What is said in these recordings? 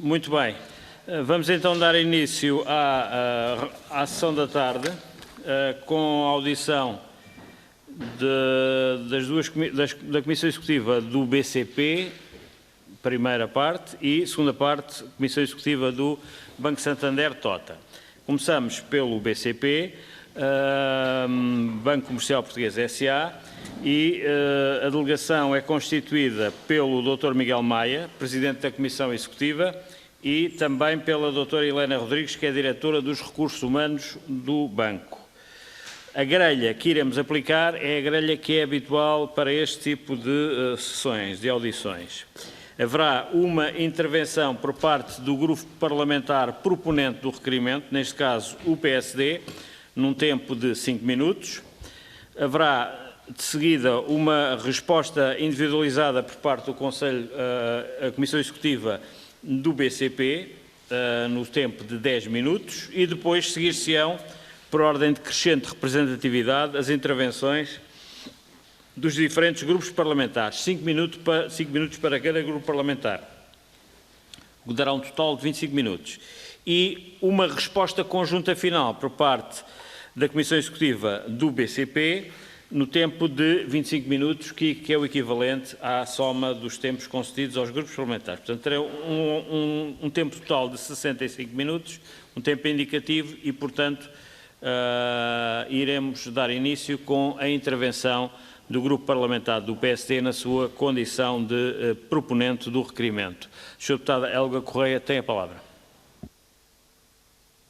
Muito bem. Vamos então dar início à sessão da tarde, com a audição da Comissão Executiva do BCP, primeira parte, e segunda parte, Comissão Executiva do Banco Santander Tota. Começamos pelo BCP, Banco Comercial Português S.A., e a delegação é constituída pelo Dr. Miguel Maia, Presidente da Comissão Executiva, e também pela Dra. Helena Rodrigues, que é Diretora dos Recursos Humanos do Banco. A grelha que iremos aplicar é a grelha que é habitual para este tipo de sessões, de audições. Haverá uma intervenção por parte do grupo parlamentar proponente do requerimento, neste caso o PSD, num tempo de 5 minutos. Haverá de seguida uma resposta individualizada por parte do Conselho, a Comissão Executiva do BCP, no tempo de 10 minutos, e depois seguir-se-ão, por ordem de crescente representatividade, as intervenções dos diferentes grupos parlamentares, 5 minutos para cada grupo parlamentar, o que dará um total de 25 minutos. E uma resposta conjunta final por parte da Comissão Executiva do BCP, no tempo de 25 minutos, que é o equivalente à soma dos tempos concedidos aos grupos parlamentares. Portanto, terá um tempo total de 65 minutos, um tempo indicativo e, portanto, iremos dar início com a intervenção do grupo parlamentar do PSD na sua condição de proponente do requerimento. Sra. Deputada Helga Correia tem a palavra.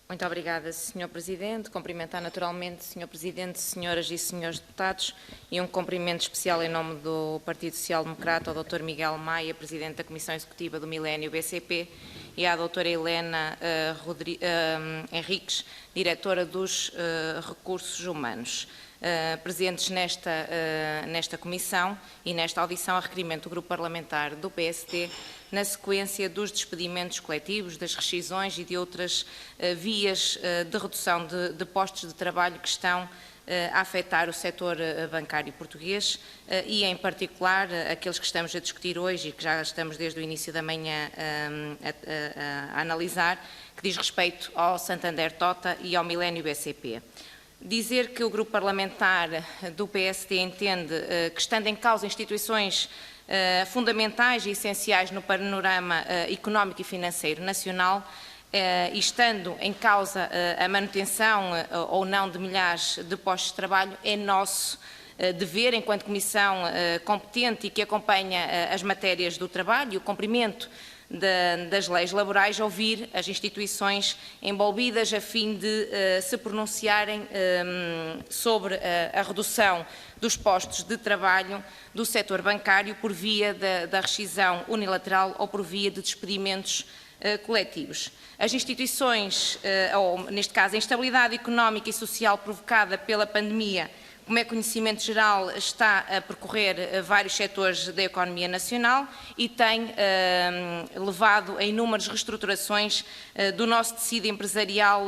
Muito obrigada, Sr. Presidente. Cumprimentar naturalmente, Sr. Presidente, senhoras e senhores deputados, e um cumprimento especial em nome do Partido Social Democrata ao Dr. Miguel Maia, Presidente da Comissão Executiva do Milénio BCP, e à Dra. Helena Henriques, Diretora dos Recursos Humanos. Presentes nesta comissão e nesta audição a requerimento do Grupo Parlamentar do PSD, na sequência dos despedimentos coletivos, das rescisões e de outras vias de redução de postos de trabalho que estão a afetar o setor bancário português e, em particular, aqueles que estamos a discutir hoje e que já estamos desde o início da manhã a analisar, que diz respeito ao Santander Tota e ao Milénio BCP. Dizer que o Grupo Parlamentar do PSD entende que, estando em causa instituições fundamentais e essenciais no panorama económico e financeiro nacional, e estando em causa a manutenção ou não de milhares de postos de trabalho, é nosso dever, enquanto Comissão competente e que acompanha as matérias do trabalho e o cumprimento das leis laborais, ouvir as instituições envolvidas a fim de se pronunciarem sobre a redução dos postos de trabalho do setor bancário por via da rescisão unilateral ou por via de despedimentos coletivos. As instituições, ou neste caso a instabilidade económica e social provocada pela pandemia, como é conhecimento geral, está a percorrer vários setores da economia nacional e tem levado a inúmeras reestruturações do nosso tecido empresarial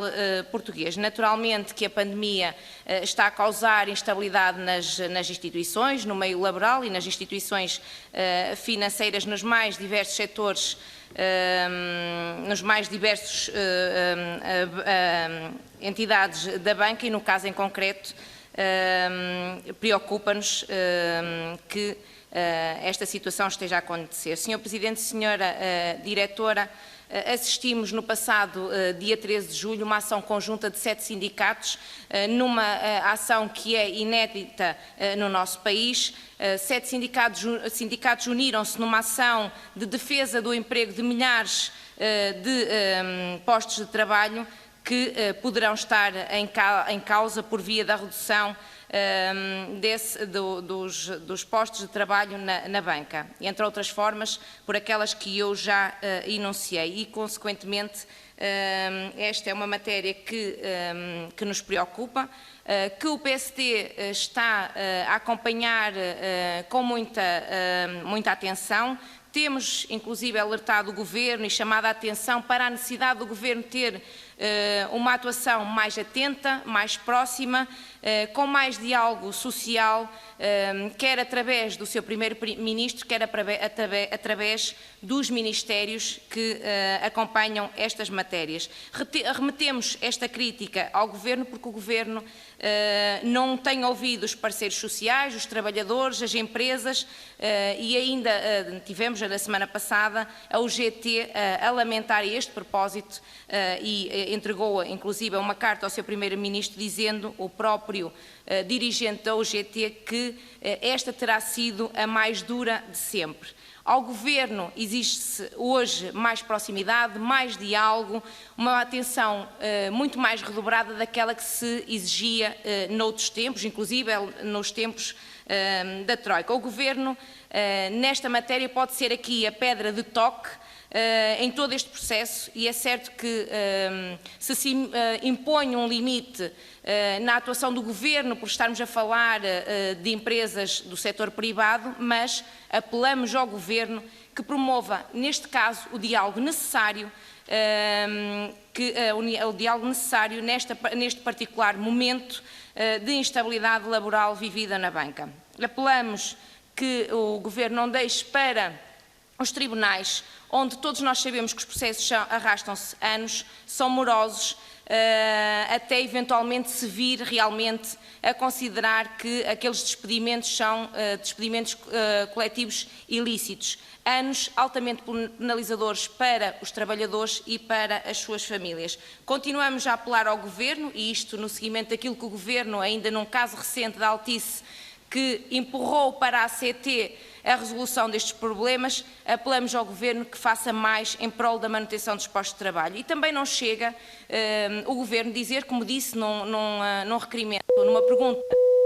português. Naturalmente que a pandemia está a causar instabilidade nas instituições, no meio laboral e nas instituições financeiras nos mais diversos setores, nos mais diversos entidades da banca e, no caso em concreto, preocupa-nos que esta situação esteja a acontecer. Sr. Presidente, Sra. Diretora, assistimos no passado dia 13 de julho uma ação conjunta de 7 sindicatos, numa ação que é inédita no nosso país. 7 sindicatos uniram-se numa ação de defesa do emprego de milhares de postos de trabalho que poderão estar em causa por via da redução dos postos de trabalho na banca, entre outras formas, por aquelas que eu já enunciei e, consequentemente, esta é uma matéria que nos preocupa, que o PSD está a acompanhar com muita atenção. Temos, inclusive, alertado o Governo e chamado a atenção para a necessidade do Governo ter uma atuação mais atenta, mais próxima com mais diálogo social, quer através do seu primeiro-ministro, quer através dos ministérios que acompanham estas matérias. Remetemos esta crítica ao Governo porque o Governo não tem ouvido os parceiros sociais, os trabalhadores, as empresas e ainda tivemos na semana passada a UGT a lamentar a este propósito e entregou inclusive uma carta ao seu primeiro-ministro dizendo o próprio dirigente da UGT que esta terá sido a mais dura de sempre. Ao Governo exige-se hoje mais proximidade, mais diálogo, uma atenção muito mais redobrada daquela que se exigia noutros tempos, inclusive nos tempos da Troika. O Governo, nesta matéria, pode ser aqui a pedra de toque em todo este processo e é certo que se impõe um limite na atuação do Governo por estarmos a falar de empresas do setor privado, mas apelamos ao Governo que promova, neste caso, o diálogo necessário, neste particular momento de instabilidade laboral vivida na banca. Apelamos que o Governo não deixe para os tribunais, onde todos nós sabemos que os processos arrastam-se anos, são morosos, até eventualmente se vir realmente a considerar que aqueles despedimentos são despedimentos coletivos ilícitos. Anos altamente penalizadores para os trabalhadores e para as suas famílias. Continuamos a apelar ao Governo, e isto no seguimento daquilo que o Governo, ainda num caso recente da Altice, que empurrou para a ACT a resolução destes problemas, apelamos ao Governo que faça mais em prol da manutenção dos postos de trabalho. E também não chega o Governo dizer, como disse num requerimento, numa pergunta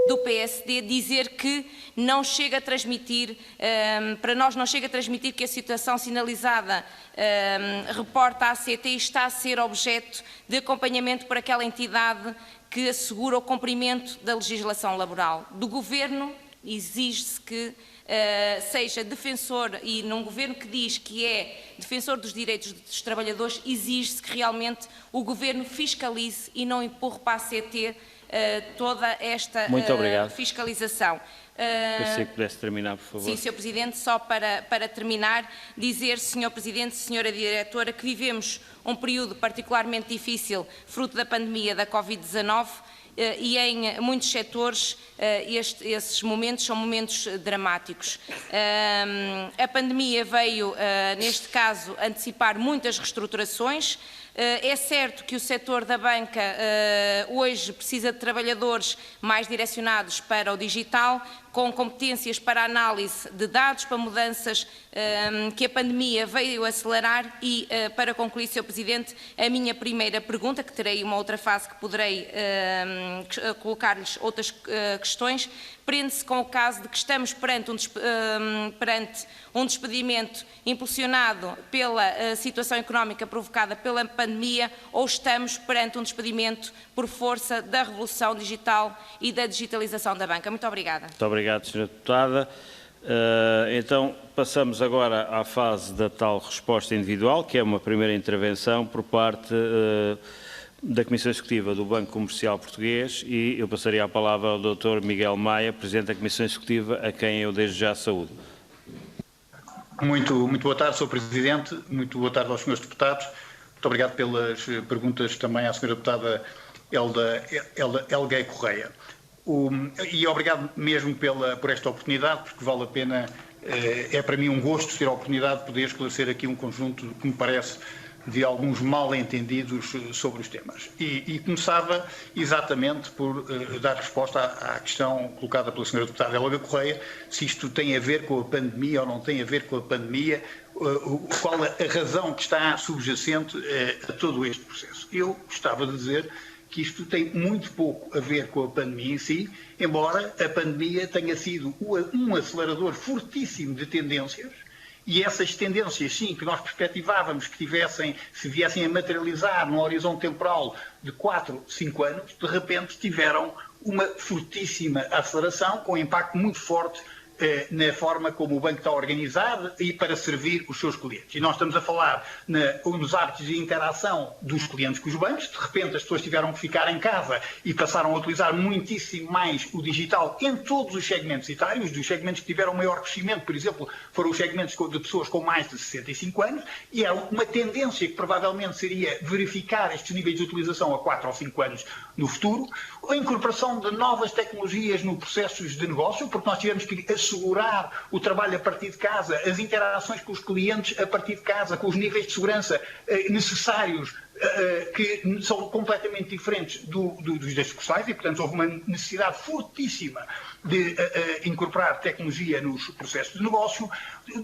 do PSD, dizer que não chega a transmitir, para nós não chega a transmitir que a situação sinalizada reporta à ACT e está a ser objeto de acompanhamento por aquela entidade que assegura o cumprimento da legislação laboral. Do Governo exige-se que seja defensor, e num Governo que diz que é defensor dos direitos dos trabalhadores, exige-se que realmente o Governo fiscalize e não empurre para a ACT toda esta fiscalização. Se pudesse terminar, por favor. Sim, Sr. Presidente, só para terminar, dizer, Sr. Presidente, Sra. Diretora, que vivemos um período particularmente difícil, fruto da pandemia da Covid-19, e em muitos setores esses momentos são momentos dramáticos. A pandemia veio, neste caso, antecipar muitas reestruturações. É certo que o setor da banca hoje precisa de trabalhadores mais direcionados para o digital, com competências para análise de dados, para mudanças que a pandemia veio acelerar e, para concluir, Sr. Presidente, a minha primeira pergunta, que terei uma outra fase que poderei colocar-lhes outras questões, prende-se com o caso de que estamos perante um despedimento impulsionado pela situação económica provocada pela pandemia, ou estamos perante um despedimento por força da revolução digital e da digitalização da banca. Muito obrigada. Muito obrigado, Sra. Deputada. Então, passamos agora à fase da tal resposta individual, que é uma primeira intervenção por parte da Comissão Executiva do Banco Comercial Português, e eu passaria a palavra ao Dr. Miguel Maia, Presidente da Comissão Executiva, a quem eu desde já saúdo. Muito boa tarde, Sr. Presidente, muito boa tarde aos senhores deputados, muito obrigado pelas perguntas também à Sra. Deputada Helga Correia. E obrigado mesmo por esta oportunidade, porque vale a pena, é para mim um gosto ter a oportunidade de poder esclarecer aqui um conjunto que me parece de alguns mal-entendidos sobre os temas. E começava exatamente por dar resposta à questão colocada pela Sra. Deputada Helga Correia, se isto tem a ver com a pandemia ou não tem a ver com a pandemia, qual a razão que está subjacente a todo este processo. Eu gostava de dizer que isto tem muito pouco a ver com a pandemia em si, embora a pandemia tenha sido um acelerador fortíssimo de tendências, e essas tendências, sim, que nós perspectivávamos que se viessem a materializar num horizonte temporal de 4, 5 anos, de repente tiveram uma fortíssima aceleração, com um impacto muito forte na forma como o banco está organizado e para servir os seus clientes. E nós estamos a falar nos hábitos de interação dos clientes com os bancos. De repente as pessoas tiveram que ficar em casa e passaram a utilizar muitíssimo mais o digital em todos os segmentos etários. Dos segmentos que tiveram maior crescimento, por exemplo, foram os segmentos de pessoas com mais de 65 anos, e é uma tendência que provavelmente seria verificar estes níveis de utilização a 4 ou 5 anos no futuro. A incorporação de novas tecnologias no processos de negócio, porque nós tivemos que assegurar o trabalho a partir de casa, as interações com os clientes a partir de casa, com os níveis de segurança necessários, que são completamente diferentes dos das sucursais, e portanto houve uma necessidade fortíssima de incorporar tecnologia nos processos de negócio,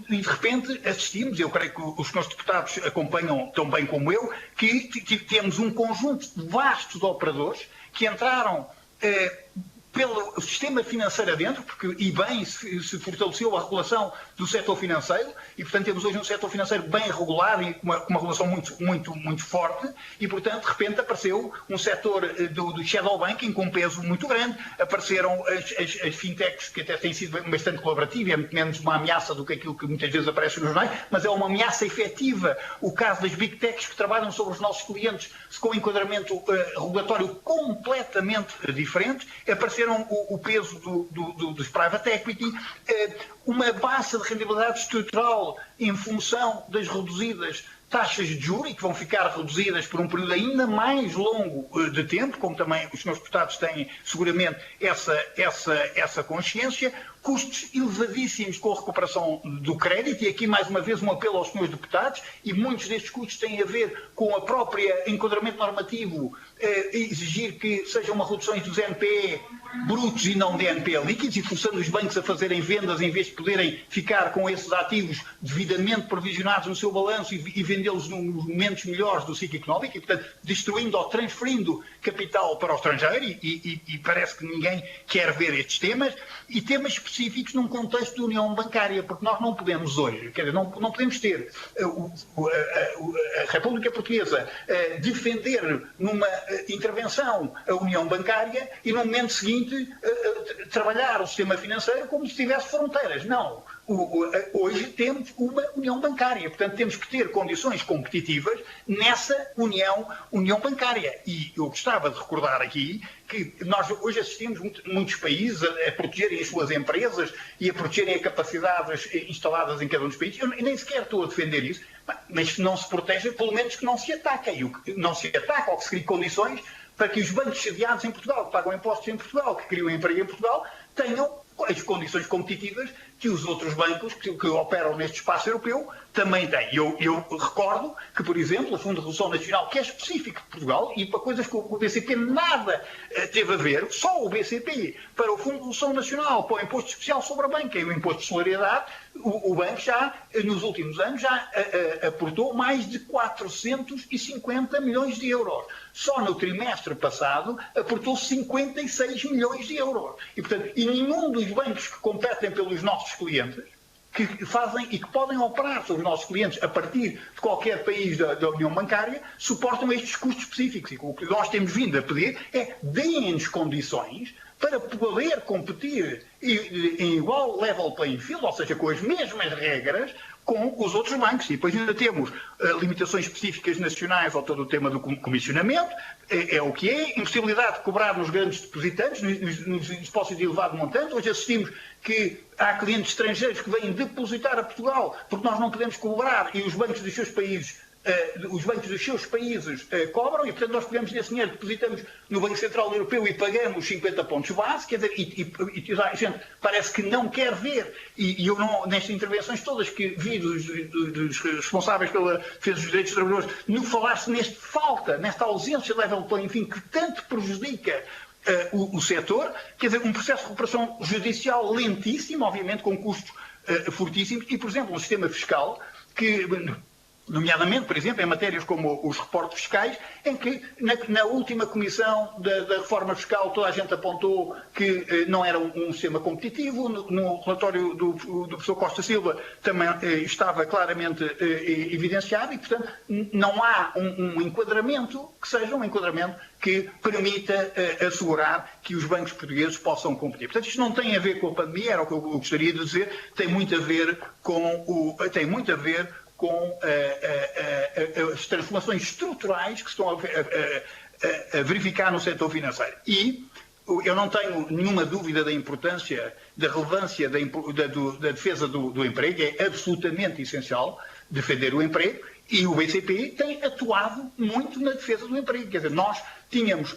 e de repente assistimos, eu creio que os senhores deputados acompanham tão bem como eu, que temos um conjunto vasto de operadores que entraram pelo sistema financeiro adentro, porque e bem se fortaleceu a regulação do setor financeiro, e portanto temos hoje um setor financeiro bem regulado e com uma regulação muito forte, e portanto de repente apareceu um setor do shadow banking com um peso muito grande, apareceram as fintechs, que até têm sido bastante colaborativas, é muito menos uma ameaça do que aquilo que muitas vezes aparece nos jornais, mas é uma ameaça efetiva. O caso das big techs que trabalham sobre os nossos clientes com um enquadramento regulatório completamente diferente, apareceram o peso dos private equity, uma baixa de rendibilidade estrutural em função das reduzidas taxas de juros, e que vão ficar reduzidas por um período ainda mais longo de tempo, como também os senhores deputados têm seguramente essa consciência, custos elevadíssimos com a recuperação do crédito, e aqui mais uma vez um apelo aos senhores deputados, e muitos destes custos têm a ver com a própria enquadramento normativo, exigir que sejam uma reduções dos NPE brutos e não de NPE líquidos, e forçando os bancos a fazerem vendas em vez de poderem ficar com esses ativos devidamente provisionados no seu balanço e vendê-los nos momentos melhores do ciclo económico, e portanto destruindo ou transferindo capital para o estrangeiro, e parece que ninguém quer ver estes temas, e temas específicos num contexto de união bancária, porque nós não podemos hoje, quer dizer, não podemos ter a República Portuguesa defender numa intervenção a união bancária e no momento seguinte trabalhar o sistema financeiro como se tivesse fronteiras. Não. Hoje temos uma união bancária, portanto temos que ter condições competitivas nessa união bancária. E eu gostava de recordar aqui que nós hoje assistimos muitos países a protegerem as suas empresas e a protegerem as capacidades instaladas em cada um dos países. Eu nem sequer estou a defender isso, mas se não se protege, pelo menos que não se ataque. E não se ataca ou que se crie condições para que os bancos sediados em Portugal, que pagam impostos em Portugal, que criam emprego em Portugal, tenham as condições competitivas que os outros bancos que operam neste espaço europeu também têm. Eu recordo que, por exemplo, o Fundo de Resolução Nacional, que é específico de Portugal, e para coisas que o BCP nada teve a ver, só o BCP, para o Fundo de Resolução Nacional, para o Imposto Especial sobre a Banca e o Imposto de Solidariedade, o banco já, nos últimos anos, já aportou mais de 450 milhões de euros. Só no trimestre passado aportou 56 milhões de euros. E, portanto, nenhum dos bancos que competem pelos nossos clientes, que fazem e que podem operar sobre os nossos clientes a partir de qualquer país da União Bancária, suportam estes custos específicos. E o que nós temos vindo a pedir é deem-nos condições para poder competir em igual level playing field, ou seja, com as mesmas regras, com os outros bancos. E depois ainda temos limitações específicas nacionais ao todo o tema do comissionamento, é o que é, impossibilidade de cobrar nos grandes depositantes, nos depósitos de elevado montante. Hoje assistimos que há clientes estrangeiros que vêm depositar a Portugal porque nós não podemos cobrar e os bancos dos seus países cobram, e portanto nós pegamos esse dinheiro, depositamos no Banco Central Europeu e pagamos 50 pontos base, quer dizer, e a gente parece que não quer ver, e eu não, nestas intervenções todas que vi dos responsáveis pela defesa dos direitos dos trabalhadores, não falasse nesta ausência de level playing field que tanto prejudica o setor, quer dizer, um processo de recuperação judicial lentíssimo, obviamente com custos fortíssimos, e por exemplo um sistema fiscal que nomeadamente, por exemplo, em matérias como os reportes fiscais, em que na última comissão da reforma fiscal toda a gente apontou que não era um sistema competitivo, no relatório do professor Costa Silva também estava claramente evidenciado e, portanto, não há um enquadramento que seja um enquadramento que permita assegurar que os bancos portugueses possam competir. Portanto, isto não tem a ver com a pandemia, era o que eu gostaria de dizer, tem muito a ver com as transformações estruturais que estão a verificar no setor financeiro. E eu não tenho nenhuma dúvida da importância, da relevância da defesa do emprego, é absolutamente essencial defender o emprego, e o BCP tem atuado muito na defesa do emprego. Quer dizer, nós tínhamos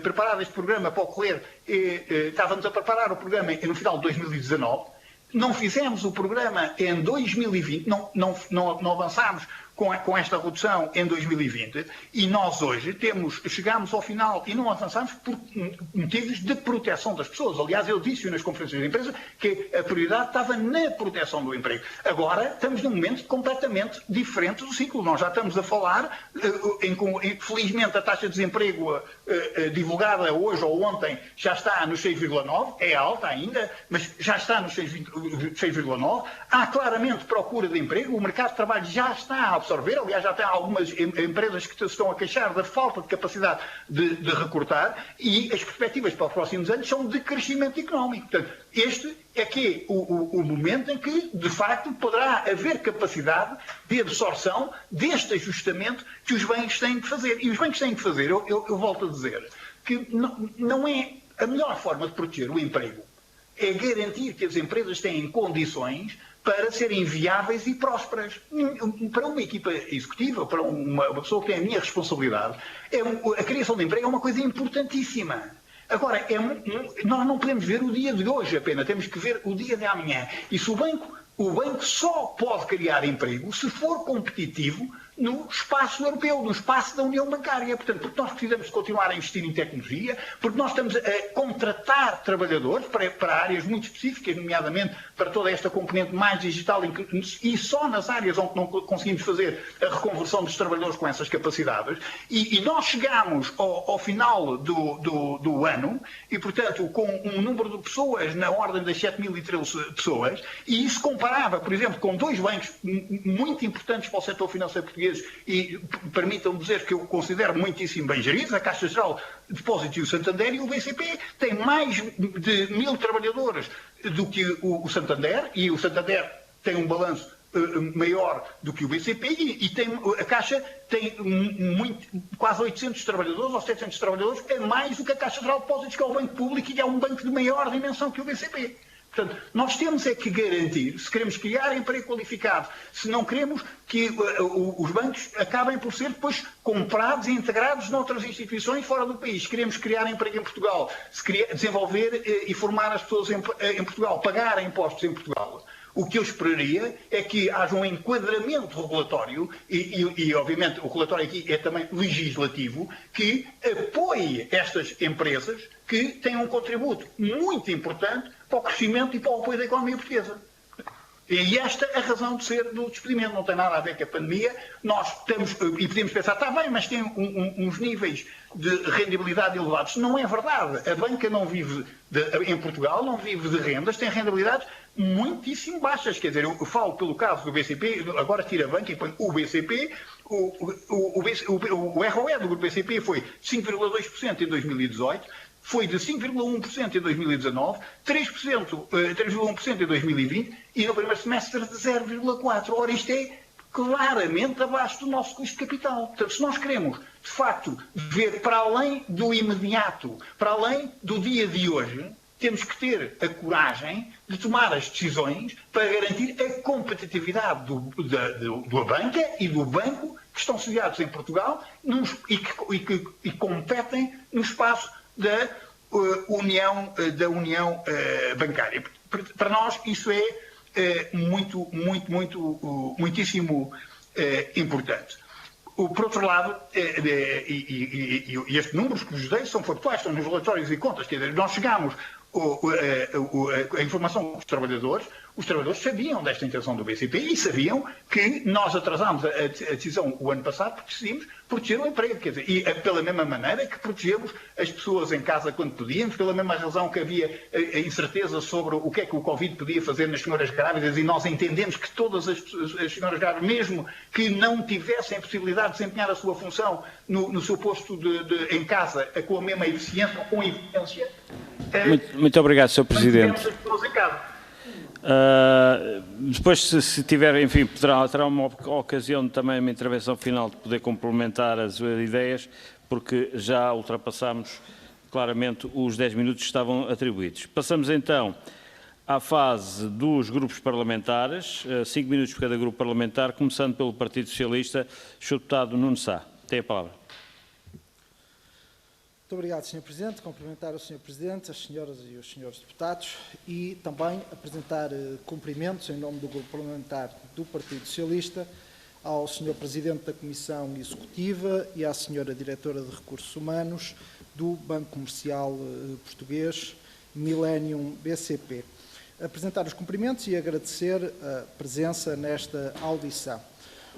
preparado este programa para ocorrer, estávamos a preparar o programa no final de 2019, não fizemos o programa em 2020, não avançámos com esta redução em 2020 e nós hoje chegámos ao final e não avançámos por motivos de proteção das pessoas. Aliás, eu disse nas conferências de imprensa que a prioridade estava na proteção do emprego. Agora estamos num momento completamente diferente do ciclo. Nós já estamos a falar, felizmente a taxa de desemprego divulgada hoje ou ontem já está nos 6,9, é alta ainda, mas já está nos 6,9. Há claramente procura de emprego, o mercado de trabalho já está a absorver. Aliás, já tem algumas empresas que se estão a queixar da falta de capacidade de recortar e as perspectivas para os próximos anos são de crescimento económico. Portanto, este é que é o momento em que, de facto, poderá haver capacidade de absorção deste ajustamento que os bancos têm que fazer. E os bancos têm que fazer, eu volto a dizer, que não é a melhor forma de proteger o emprego, é garantir que as empresas têm condições para serem viáveis e prósperas. Para uma equipa executiva, para uma pessoa que tem a minha responsabilidade, a criação de emprego é uma coisa importantíssima. Agora, nós não podemos ver o dia de hoje apenas, temos que ver o dia de amanhã. E se o banco só pode criar emprego se for competitivo no espaço europeu, no espaço da União Bancária. Portanto, porque nós precisamos de continuar a investir em tecnologia, porque nós estamos a contratar trabalhadores para áreas muito específicas, nomeadamente para toda esta componente mais digital, e só nas áreas onde não conseguimos fazer a reconversão dos trabalhadores com essas capacidades. E nós chegamos ao final do ano, e portanto com um número de pessoas na ordem das 7.013 pessoas, e isso comparava, por exemplo, com dois bancos muito importantes para o setor financeiro português, e permitam-me dizer que eu considero muitíssimo bem geridos, a Caixa Geral de Depósitos e o Santander, e o BCP tem mais de 1.000 trabalhadores do que o Santander, e o Santander tem um balanço maior do que o BCP, e a Caixa tem quase 800 trabalhadores ou 700 trabalhadores, é mais do que a Caixa Geral de Depósitos, que é o banco público e é um banco de maior dimensão que o BCP. Portanto, nós temos é que garantir, se queremos criar emprego qualificado, se não queremos que os bancos acabem por ser depois comprados e integrados noutras instituições fora do país. Se queremos criar emprego em Portugal, desenvolver e formar as pessoas em Portugal, pagar impostos em Portugal, o que eu esperaria é que haja um enquadramento regulatório e obviamente, o relatório aqui é também legislativo, que apoie estas empresas que têm um contributo muito importante para o crescimento e para o apoio da economia portuguesa. E esta é a razão de ser do despedimento. Não tem nada a ver com a pandemia. Nós estamos, e podemos pensar, está bem, mas tem uns níveis de rendibilidade elevados. Não é verdade. A banca não vive, em Portugal, não vive de rendas, tem rendibilidades muitíssimo baixas. Quer dizer, eu falo pelo caso do BCP, agora tira a banca e põe o BCP, o ROE do grupo BCP foi 5,2% em 2018, foi de 5,1% em 2019, 3,1% em 2020 e no primeiro semestre de 0,4%. Ora, isto é claramente abaixo do nosso custo de capital. Portanto, se nós queremos, de facto, ver para além do imediato, para além do dia de hoje, temos que ter a coragem de tomar as decisões para garantir a competitividade da banca e do banco que estão sediados em Portugal e que competem no espaço da União Bancária. Para nós isso é muitíssimo importante. Por outro lado, e estes números que vos dei são factuais, estão nos relatórios e contas, quer dizer, nós chegámos a informação dos trabalhadores sabiam desta intenção do BCP e sabiam que nós atrasámos a decisão o ano passado porque decidimos proteger o emprego. Quer dizer, e pela mesma maneira que protegemos as pessoas em casa quando podíamos, pela mesma razão que havia a incerteza sobre o que é que o Covid podia fazer nas senhoras grávidas, e nós entendemos que todas as senhoras grávidas, mesmo que não tivessem a possibilidade de desempenhar a sua função no seu posto em casa com a mesma eficiência ou com eficiência. Muito obrigado, Sr. Presidente. As pessoas em casa. Depois, se tiver, enfim, terá uma ocasião também, uma intervenção final, de poder complementar as ideias, porque já ultrapassámos claramente os 10 minutos que estavam atribuídos. Passamos então à fase dos grupos parlamentares, 5 minutos por cada grupo parlamentar, começando pelo Partido Socialista, Sr. Deputado Nuno Sá. Tem a palavra. Muito obrigado, Sr. Presidente. Cumprimentar o Sr. Presidente, as senhoras e os senhores deputados e também apresentar cumprimentos em nome do Grupo Parlamentar do Partido Socialista ao Sr. Presidente da Comissão Executiva e à Sra. Diretora de Recursos Humanos do Banco Comercial Português, Millennium BCP. Apresentar os cumprimentos e agradecer a presença nesta audição.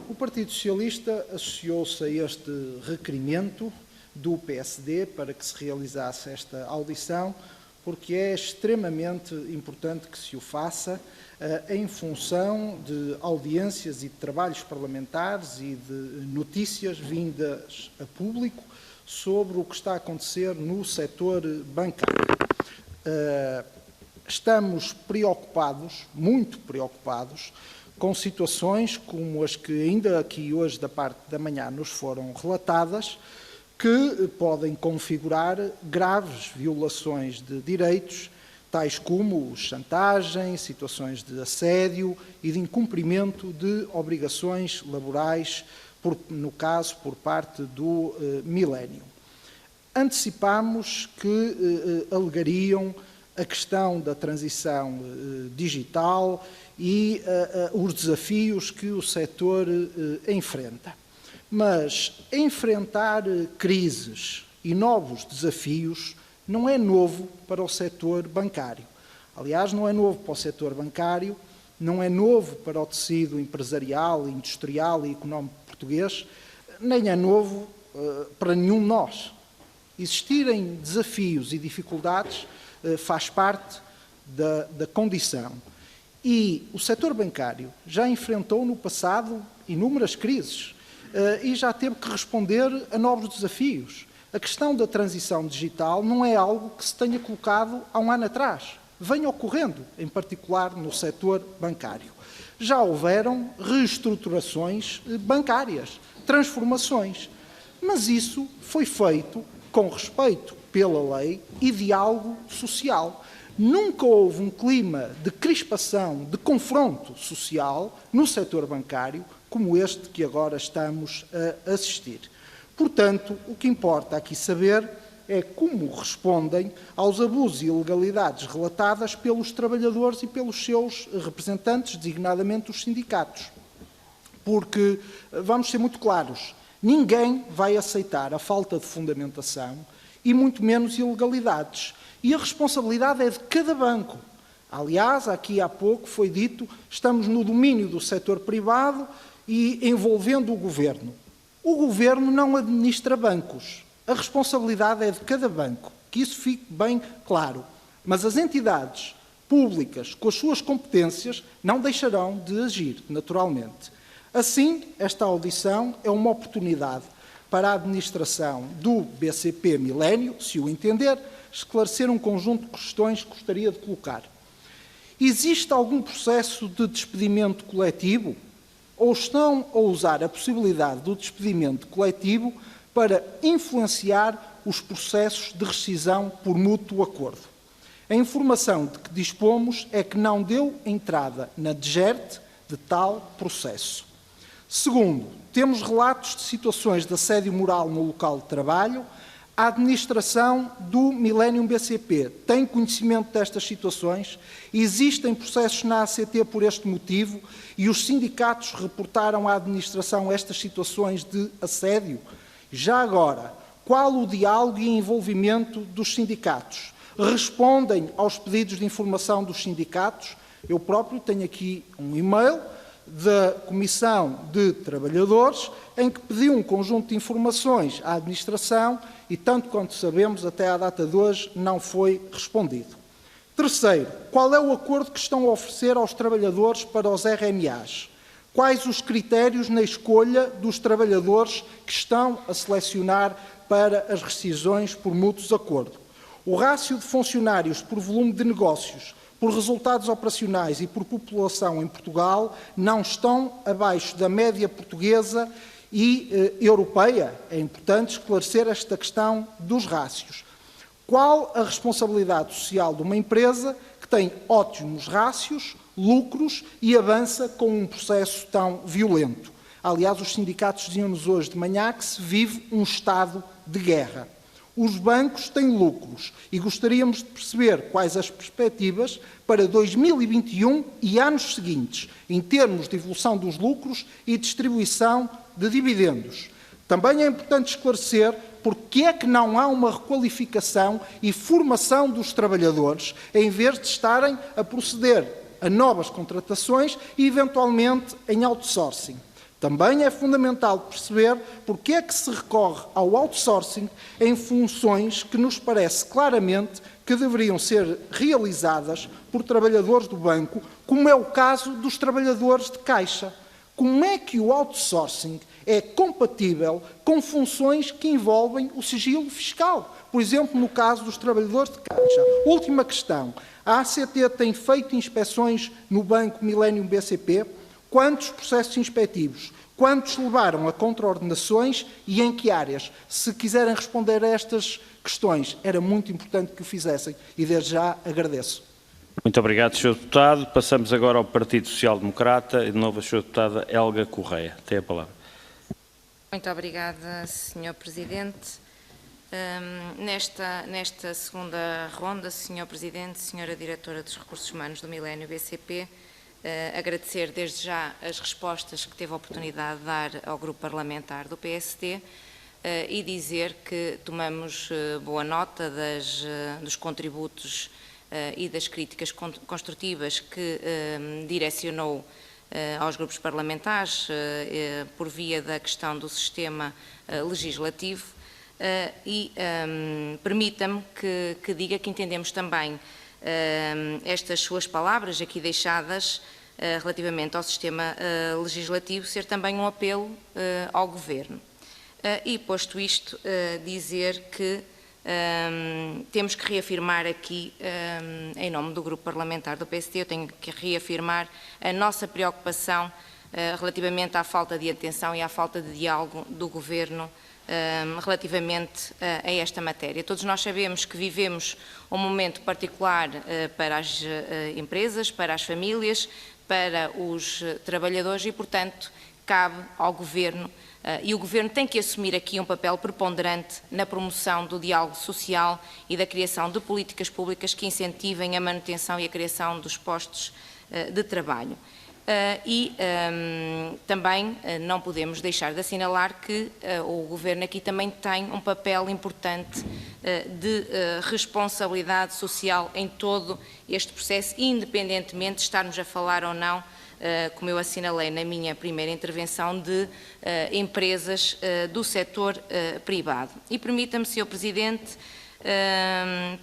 O Partido Socialista associou-se a este requerimento do PSD para que se realizasse esta audição, porque é extremamente importante que se o faça em função de audiências e de trabalhos parlamentares e de notícias vindas a público sobre o que está a acontecer no setor bancário. Estamos preocupados, muito preocupados, com situações como as que ainda aqui hoje da parte da manhã nos foram relatadas, que podem configurar graves violações de direitos, tais como chantagem, situações de assédio e de incumprimento de obrigações laborais, no caso, por parte do Millennium. Antecipámos que alegariam a questão da transição digital e os desafios que o setor enfrenta. Mas enfrentar crises e novos desafios não é novo para o setor bancário. Aliás, não é novo para o setor bancário, não é novo para o tecido empresarial, industrial e económico português, nem é novo para nenhum de nós. Existirem desafios e dificuldades faz parte da condição. E o setor bancário já enfrentou no passado inúmeras crises, e já teve que responder a novos desafios. A questão da transição digital não é algo que se tenha colocado há um ano atrás. Vem ocorrendo, em particular no setor bancário. Já houveram reestruturações bancárias, transformações, mas isso foi feito com respeito pela lei e diálogo social. Nunca houve um clima de crispação, de confronto social no setor bancário, como este que agora estamos a assistir. Portanto, o que importa aqui saber é como respondem aos abusos e ilegalidades relatadas pelos trabalhadores e pelos seus representantes, designadamente os sindicatos. Porque, vamos ser muito claros, ninguém vai aceitar a falta de fundamentação e muito menos ilegalidades. E a responsabilidade é de cada banco. Aliás, aqui há pouco foi dito, estamos no domínio do setor privado e envolvendo o Governo. O Governo não administra bancos. A responsabilidade é de cada banco, que isso fique bem claro. Mas as entidades públicas, com as suas competências, não deixarão de agir, naturalmente. Assim, esta audição é uma oportunidade para a administração do BCP Millennium, se o entender, esclarecer um conjunto de questões que gostaria de colocar. Existe algum processo de despedimento coletivo? Ou estão a usar a possibilidade do despedimento coletivo para influenciar os processos de rescisão por mútuo acordo? A informação de que dispomos é que não deu entrada na DGERT de tal processo. Segundo, temos relatos de situações de assédio moral no local de trabalho. A administração do Millennium BCP tem conhecimento destas situações, existem processos na ACT por este motivo e os sindicatos reportaram à administração estas situações de assédio. Já agora, qual o diálogo e envolvimento dos sindicatos? respondem aos pedidos de informação dos sindicatos. Eu próprio tenho aqui um e-mail da Comissão de Trabalhadores, em que pediu um conjunto de informações à administração e, tanto quanto sabemos, até à data de hoje, não foi respondido. Terceiro, qual é o acordo que estão a oferecer aos trabalhadores para os RMAs? Quais os critérios na escolha dos trabalhadores que estão a selecionar para as rescisões por mútuos acordo? O rácio de funcionários por volume de negócios, por resultados operacionais e por população em Portugal não estão abaixo da média portuguesa e europeia. É importante esclarecer esta questão dos rácios. Qual a responsabilidade social de uma empresa que tem ótimos rácios, lucros e avança com um processo tão violento? Aliás, os sindicatos diziam-nos hoje de manhã que se vive um estado de guerra. Os bancos têm lucros e gostaríamos de perceber quais as perspectivas para 2021 e anos seguintes, em termos de evolução dos lucros e distribuição de dividendos. Também é importante esclarecer porque é que não há uma requalificação e formação dos trabalhadores, em vez de estarem a proceder a novas contratações e, eventualmente, em outsourcing. Também é fundamental perceber porque é que se recorre ao outsourcing em funções que nos parece claramente que deveriam ser realizadas por trabalhadores do banco, como é o caso dos trabalhadores de caixa. Como é que o outsourcing é compatível com funções que envolvem o sigilo fiscal? Por exemplo, no caso dos trabalhadores de caixa. Última questão. A ACT tem feito inspeções no Banco Millennium BCP? Quantos processos inspectivos? Quantos levaram a contraordenações e em que áreas? Se quiserem responder a estas questões, era muito importante que o fizessem e desde já agradeço. Muito obrigado, Sr. Deputado. Passamos agora ao Partido Social Democrata e de novo a Sra. Deputada Helga Correia. Tem a palavra. Muito obrigada, Sr. Presidente. Nesta segunda ronda, Sr. Presidente, Sra. Diretora dos Recursos Humanos do Milênio BCP, agradecer desde já as respostas que teve a oportunidade de dar ao Grupo Parlamentar do PSD e dizer que tomamos boa nota dos contributos e das críticas construtivas que direcionou aos grupos parlamentares por via da questão do sistema legislativo e permita-me que diga que entendemos também estas suas palavras aqui deixadas relativamente ao sistema legislativo ser também um apelo ao Governo. E, posto isto, dizer que temos que reafirmar aqui, em nome do Grupo Parlamentar do PSD, eu tenho que reafirmar a nossa preocupação relativamente à falta de atenção e à falta de diálogo do Governo relativamente a esta matéria. Todos nós sabemos que vivemos um momento particular para as empresas, para as famílias, para os trabalhadores e, portanto, cabe ao Governo e o Governo tem que assumir aqui um papel preponderante na promoção do diálogo social e da criação de políticas públicas que incentivem a manutenção e a criação dos postos de trabalho. Também não podemos deixar de assinalar que o Governo aqui também tem um papel importante de responsabilidade social em todo este processo, independentemente de estarmos a falar ou não, como eu assinalei na minha primeira intervenção, de empresas do setor privado. E permita-me, Sr. Presidente,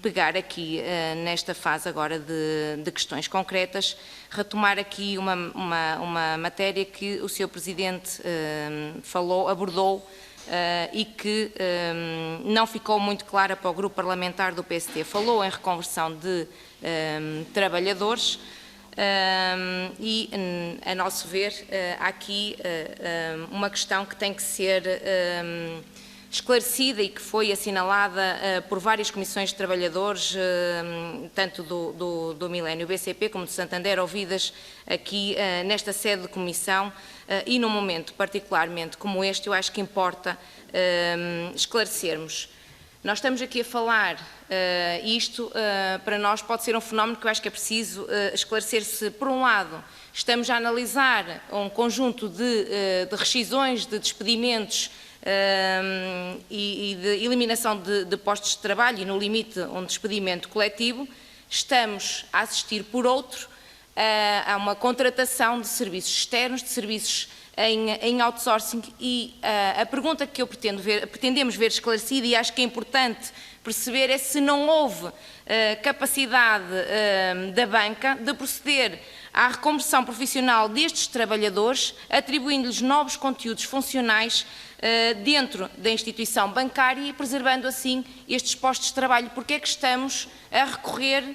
pegar aqui nesta fase agora de questões concretas, retomar aqui uma matéria que o Sr. Presidente abordou e que não ficou muito clara para o Grupo Parlamentar do PSD. Falou em reconversão de trabalhadores e, a nosso ver, há aqui uma questão que tem que ser esclarecida e que foi assinalada por várias comissões de trabalhadores, tanto do Milênio BCP como de Santander, ouvidas aqui nesta sede de comissão e num momento particularmente como este, eu acho que importa esclarecermos. Nós estamos aqui a falar, e isto para nós pode ser um fenómeno que eu acho que é preciso esclarecer-se. Por um lado, estamos a analisar um conjunto de rescisões, de despedimentos e de eliminação de postos de trabalho e no limite um despedimento coletivo, estamos a assistir, por outro, a uma contratação de serviços externos, de serviços em outsourcing, e a pergunta que pretendemos ver esclarecida, e acho que é importante perceber, é se não houve capacidade da banca de proceder à reconversão profissional destes trabalhadores, atribuindo-lhes novos conteúdos funcionais dentro da instituição bancária e preservando assim estes postos de trabalho. Porque é que estamos a recorrer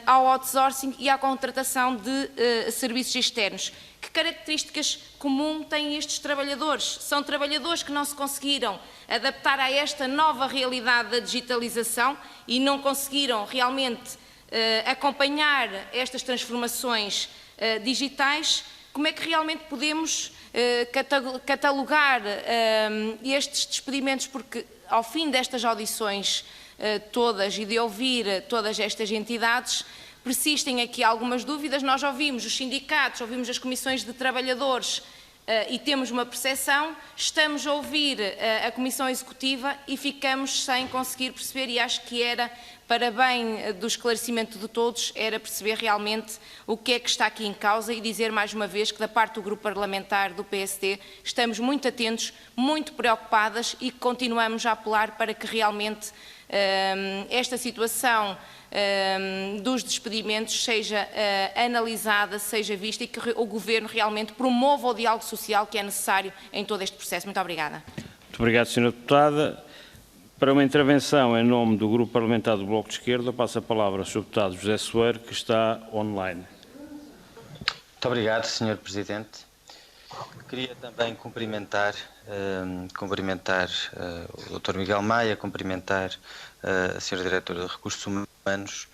ao outsourcing e à contratação de serviços externos? Que características comuns têm estes trabalhadores? São trabalhadores que não se conseguiram adaptar a esta nova realidade da digitalização e não conseguiram realmente acompanhar estas transformações digitais. Como é que realmente podemos catalogar estes despedimentos? Porque ao fim destas audições todas e de ouvir todas estas entidades, persistem aqui algumas dúvidas. Nós ouvimos os sindicatos, ouvimos as comissões de trabalhadores e temos uma percepção, estamos a ouvir a Comissão Executiva e ficamos sem conseguir perceber, e acho que era, para bem do esclarecimento de todos, era perceber realmente o que é que está aqui em causa e dizer mais uma vez que da parte do Grupo Parlamentar do PSD estamos muito atentos, muito preocupadas e que continuamos a apelar para que realmente esta situação dos despedimentos seja analisada, seja vista e que o Governo realmente promova o diálogo social que é necessário em todo este processo. Muito obrigada. Muito obrigado, Sra. Deputada. Para uma intervenção em nome do Grupo Parlamentar do Bloco de Esquerda, passo a palavra ao Sr. Deputado José Soeiro, que está online. Muito obrigado, Sr. Presidente. Queria também cumprimentar o Dr. Miguel Maia, cumprimentar a Sra. Diretora de Recursos Humanos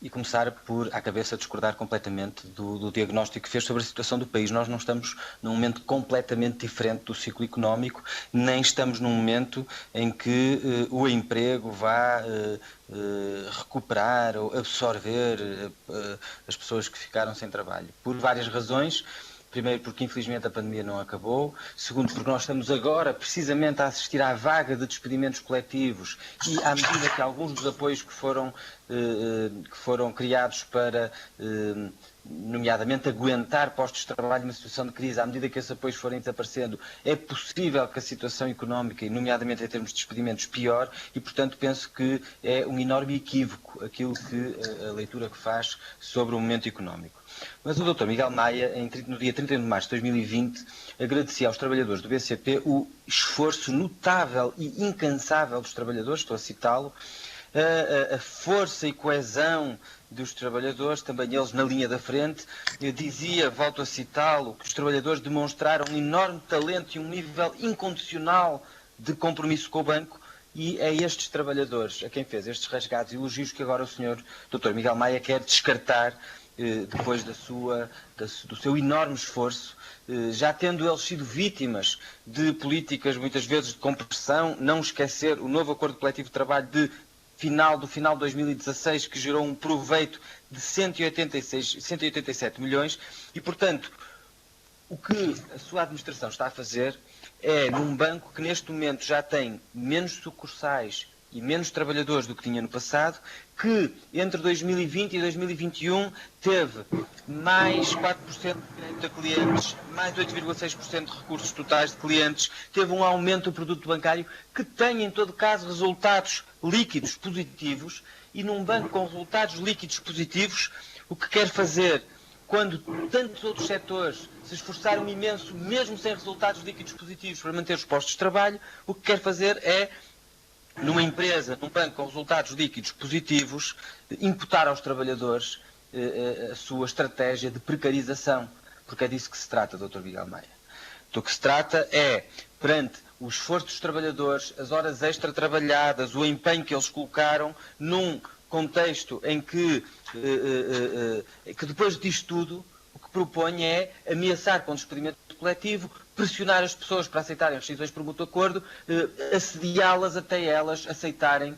e começar por, à cabeça, discordar completamente do diagnóstico que fez sobre a situação do país. Nós não estamos num momento completamente diferente do ciclo económico, nem estamos num momento em que o emprego vá recuperar ou absorver as pessoas que ficaram sem trabalho. Por várias razões. Primeiro, porque infelizmente a pandemia não acabou. Segundo, porque nós estamos agora precisamente a assistir à vaga de despedimentos coletivos e à medida que alguns dos apoios que foram criados para, nomeadamente, aguentar postos de trabalho numa situação de crise, à medida que esses apoios forem desaparecendo, é possível que a situação económica, e nomeadamente em termos de despedimentos, piore e, portanto, penso que é um enorme equívoco aquilo que a leitura que faz sobre o momento económico. Mas o Dr. Miguel Maia, no dia 31 de março de 2020, agradecia aos trabalhadores do BCP o esforço notável e incansável dos trabalhadores, estou a citá-lo, a força e coesão dos trabalhadores, também eles na linha da frente. Eu dizia, volto a citá-lo, que os trabalhadores demonstraram um enorme talento e um nível incondicional de compromisso com o banco, e é estes trabalhadores a quem fez estes rasgados e elogios que agora o Sr. Dr. Miguel Maia quer descartar depois do seu enorme esforço, já tendo eles sido vítimas de políticas muitas vezes de compressão. Não esquecer o novo acordo coletivo de trabalho do final de 2016, que gerou um proveito de 187 milhões e, portanto, o que a sua administração está a fazer é, num banco que neste momento já tem menos sucursais e menos trabalhadores do que tinha no passado, que entre 2020 e 2021 teve mais 4% de clientes, mais 8,6% de recursos totais de clientes, teve um aumento do produto bancário que tem, em todo caso, resultados líquidos positivos, e num banco com resultados líquidos positivos, o que quer fazer, quando tantos outros setores se esforçaram imenso, mesmo sem resultados líquidos positivos, para manter os postos de trabalho, o que quer fazer é, numa empresa, num banco com resultados líquidos positivos, imputar aos trabalhadores a sua estratégia de precarização, porque é disso que se trata, Dr. Miguel Maia. Do que se trata é, perante o esforço dos trabalhadores, as horas extra trabalhadas, o empenho que eles colocaram, num contexto em que depois disto tudo, o que propõe é ameaçar com o despedimento coletivo, pressionar as pessoas para aceitarem as decisões por mútuo acordo, assediá-las até elas aceitarem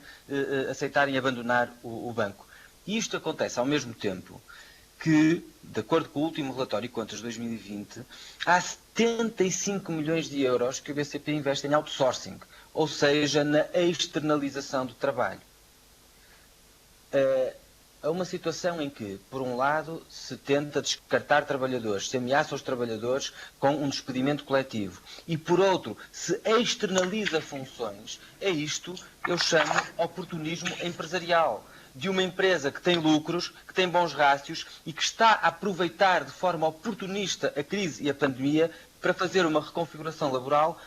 abandonar o banco. E isto acontece ao mesmo tempo que, de acordo com o último relatório de contas de 2020, há 75 milhões de euros que o BCP investe em outsourcing, ou seja, na externalização do trabalho. Há uma situação em que, por um lado, se tenta descartar trabalhadores, se ameaça os trabalhadores com um despedimento coletivo, e, por outro, se externaliza funções. É isto que eu chamo oportunismo empresarial, de uma empresa que tem lucros, que tem bons rácios e que está a aproveitar de forma oportunista a crise e a pandemia para fazer uma reconfiguração laboral,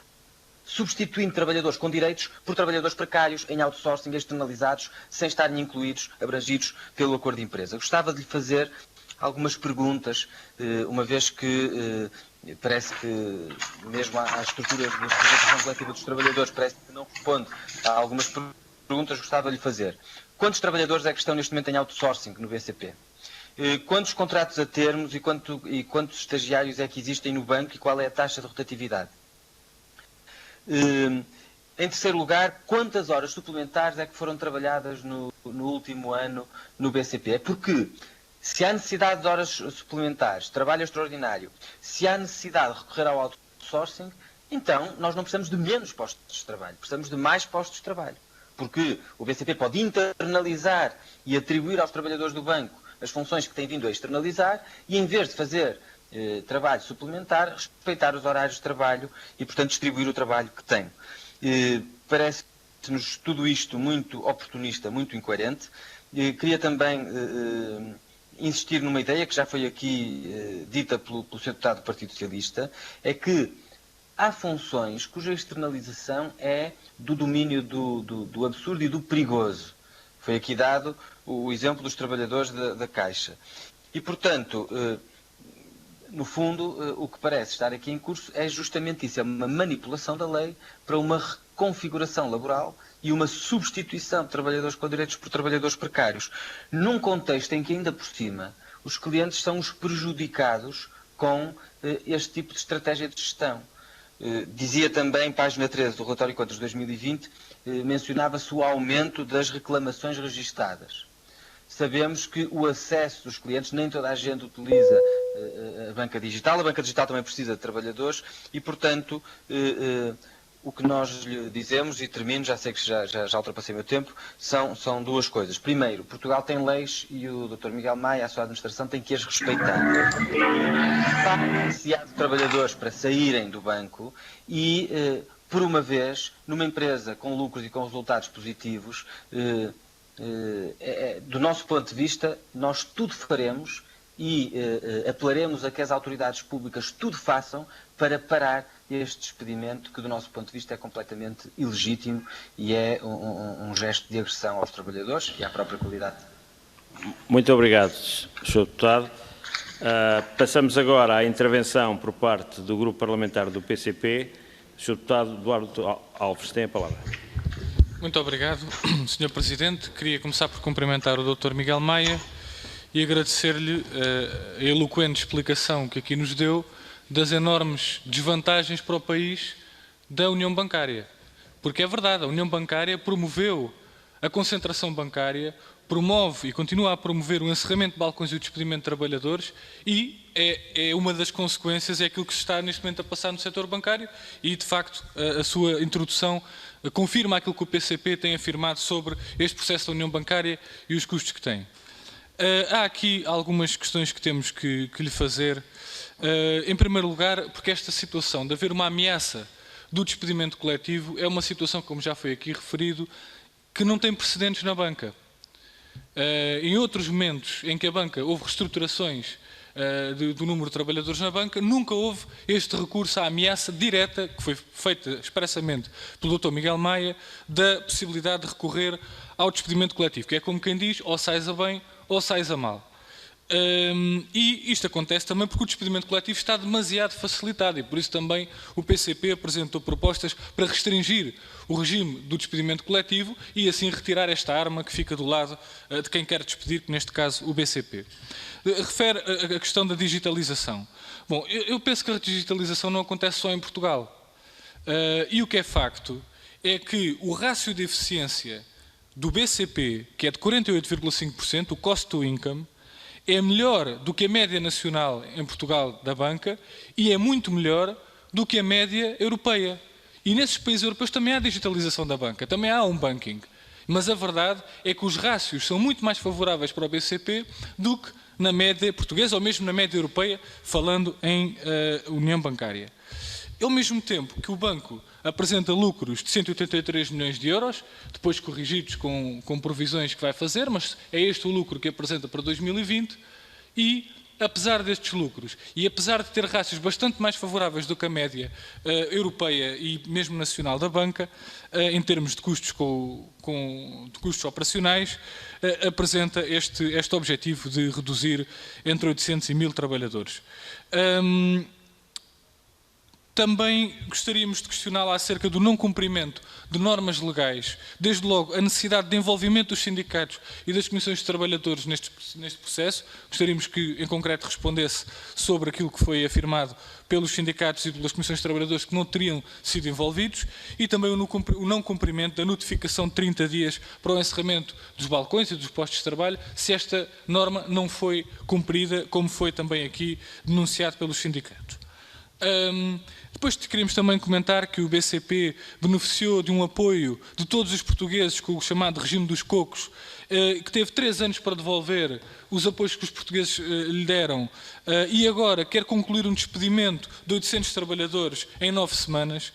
substituindo trabalhadores com direitos por trabalhadores precários em outsourcing externalizados, sem estarem incluídos, abrangidos pelo acordo de empresa. Gostava de lhe fazer algumas perguntas, uma vez que parece que mesmo à estrutura da representação coletiva dos trabalhadores parece que não responde a algumas perguntas, gostava de lhe fazer. Quantos trabalhadores é que estão neste momento em outsourcing no BCP? Quantos contratos a termos e quantos estagiários é que existem no banco e qual é a taxa de rotatividade? Em terceiro lugar, quantas horas suplementares é que foram trabalhadas no último ano no BCP? Porque se há necessidade de horas suplementares, trabalho extraordinário, se há necessidade de recorrer ao outsourcing, então nós não precisamos de menos postos de trabalho, precisamos de mais postos de trabalho. Porque o BCP pode internalizar e atribuir aos trabalhadores do banco as funções que tem vindo a externalizar e, em vez de fazer trabalho suplementar, respeitar os horários de trabalho e, portanto, distribuir o trabalho que tem. Parece-nos tudo isto muito oportunista, muito incoerente. Queria também insistir numa ideia que já foi aqui dita pelo Sr. Deputado do Partido Socialista, é que há funções cuja externalização é do domínio do absurdo e do perigoso. Foi aqui dado o exemplo dos trabalhadores da Caixa. E, portanto, no fundo, o que parece estar aqui em curso é justamente isso, é uma manipulação da lei para uma reconfiguração laboral e uma substituição de trabalhadores com direitos por trabalhadores precários, num contexto em que, ainda por cima, os clientes são os prejudicados com este tipo de estratégia de gestão. Dizia também, página 13 do relatório de contas de 2020, mencionava-se o aumento das reclamações registadas. Sabemos que o acesso dos clientes, nem toda a gente utiliza a banca digital também precisa de trabalhadores e, portanto, o que nós lhe dizemos, e termino, já sei que já ultrapassei o meu tempo, são duas coisas. Primeiro, Portugal tem leis e o Dr. Miguel Maia, a sua administração, tem que as respeitar. Se há trabalhadores para saírem do banco e, por uma vez, numa empresa com lucros e com resultados positivos, do nosso ponto de vista, nós tudo faremos e apelaremos a que as autoridades públicas tudo façam para parar este despedimento que, do nosso ponto de vista, é completamente ilegítimo e é um gesto de agressão aos trabalhadores e à própria qualidade. Muito obrigado, Sr. Deputado. Passamos agora à intervenção por parte do Grupo Parlamentar do PCP. Sr. Deputado Eduardo Alves, tem a palavra. Muito obrigado, Sr. Presidente. Queria começar por cumprimentar o Dr. Miguel Maia e agradecer-lhe a eloquente explicação que aqui nos deu das enormes desvantagens para o país da União Bancária. Porque é verdade, a União Bancária promoveu a concentração bancária, promove e continua a promover o encerramento de balcões e o despedimento de trabalhadores e é uma das consequências, é aquilo que se está neste momento a passar no setor bancário e, de facto, a sua introdução confirma aquilo que o PCP tem afirmado sobre este processo da União Bancária e os custos que tem. Há aqui algumas questões que temos que lhe fazer. Em primeiro lugar, porque esta situação de haver uma ameaça do despedimento coletivo é uma situação, como já foi aqui referido, que não tem precedentes na banca. Em outros momentos em que a banca houve reestruturações do número de trabalhadores na banca, nunca houve este recurso à ameaça direta, que foi feita expressamente pelo Dr. Miguel Maia, da possibilidade de recorrer ao despedimento coletivo, que é como quem diz, ou sais a bem ou sais a mal. E isto acontece também porque o despedimento coletivo está demasiado facilitado e por isso também o PCP apresentou propostas para restringir o regime do despedimento coletivo e assim retirar esta arma que fica do lado de quem quer despedir, que neste caso o BCP. Refere a questão da digitalização. Bom, eu penso que a digitalização não acontece só em Portugal. E o que é facto é que o rácio de eficiência do BCP, que é de 48,5%, o cost to income, é melhor do que a média nacional em Portugal da banca e é muito melhor do que a média europeia. E nesses países europeus também há digitalização da banca, também há um banking. Mas a verdade é que os rácios são muito mais favoráveis para o BCP do que na média portuguesa ou mesmo na média europeia, falando em união bancária. Ao mesmo tempo que o banco apresenta lucros de 183 milhões de euros, depois corrigidos com provisões que vai fazer, mas é este o lucro que apresenta para 2020, e apesar destes lucros, e apesar de ter rácios bastante mais favoráveis do que a média europeia e mesmo nacional da banca, em termos de custos, de custos operacionais, apresenta este objetivo de reduzir entre 800 e 1000 trabalhadores. Também gostaríamos de questioná-la acerca do não cumprimento de normas legais, desde logo a necessidade de envolvimento dos sindicatos e das comissões de trabalhadores neste processo. Gostaríamos que, em concreto, respondesse sobre aquilo que foi afirmado pelos sindicatos e pelas comissões de trabalhadores que não teriam sido envolvidos, e também o não cumprimento da notificação de 30 dias para o encerramento dos balcões e dos postos de trabalho, se esta norma não foi cumprida, como foi também aqui denunciado pelos sindicatos. Depois queríamos também comentar que o BCP beneficiou de um apoio de todos os portugueses com o chamado regime dos cocos, que teve 3 anos para devolver os apoios que os portugueses lhe deram, e agora quer concluir um despedimento de 800 trabalhadores em 9 semanas,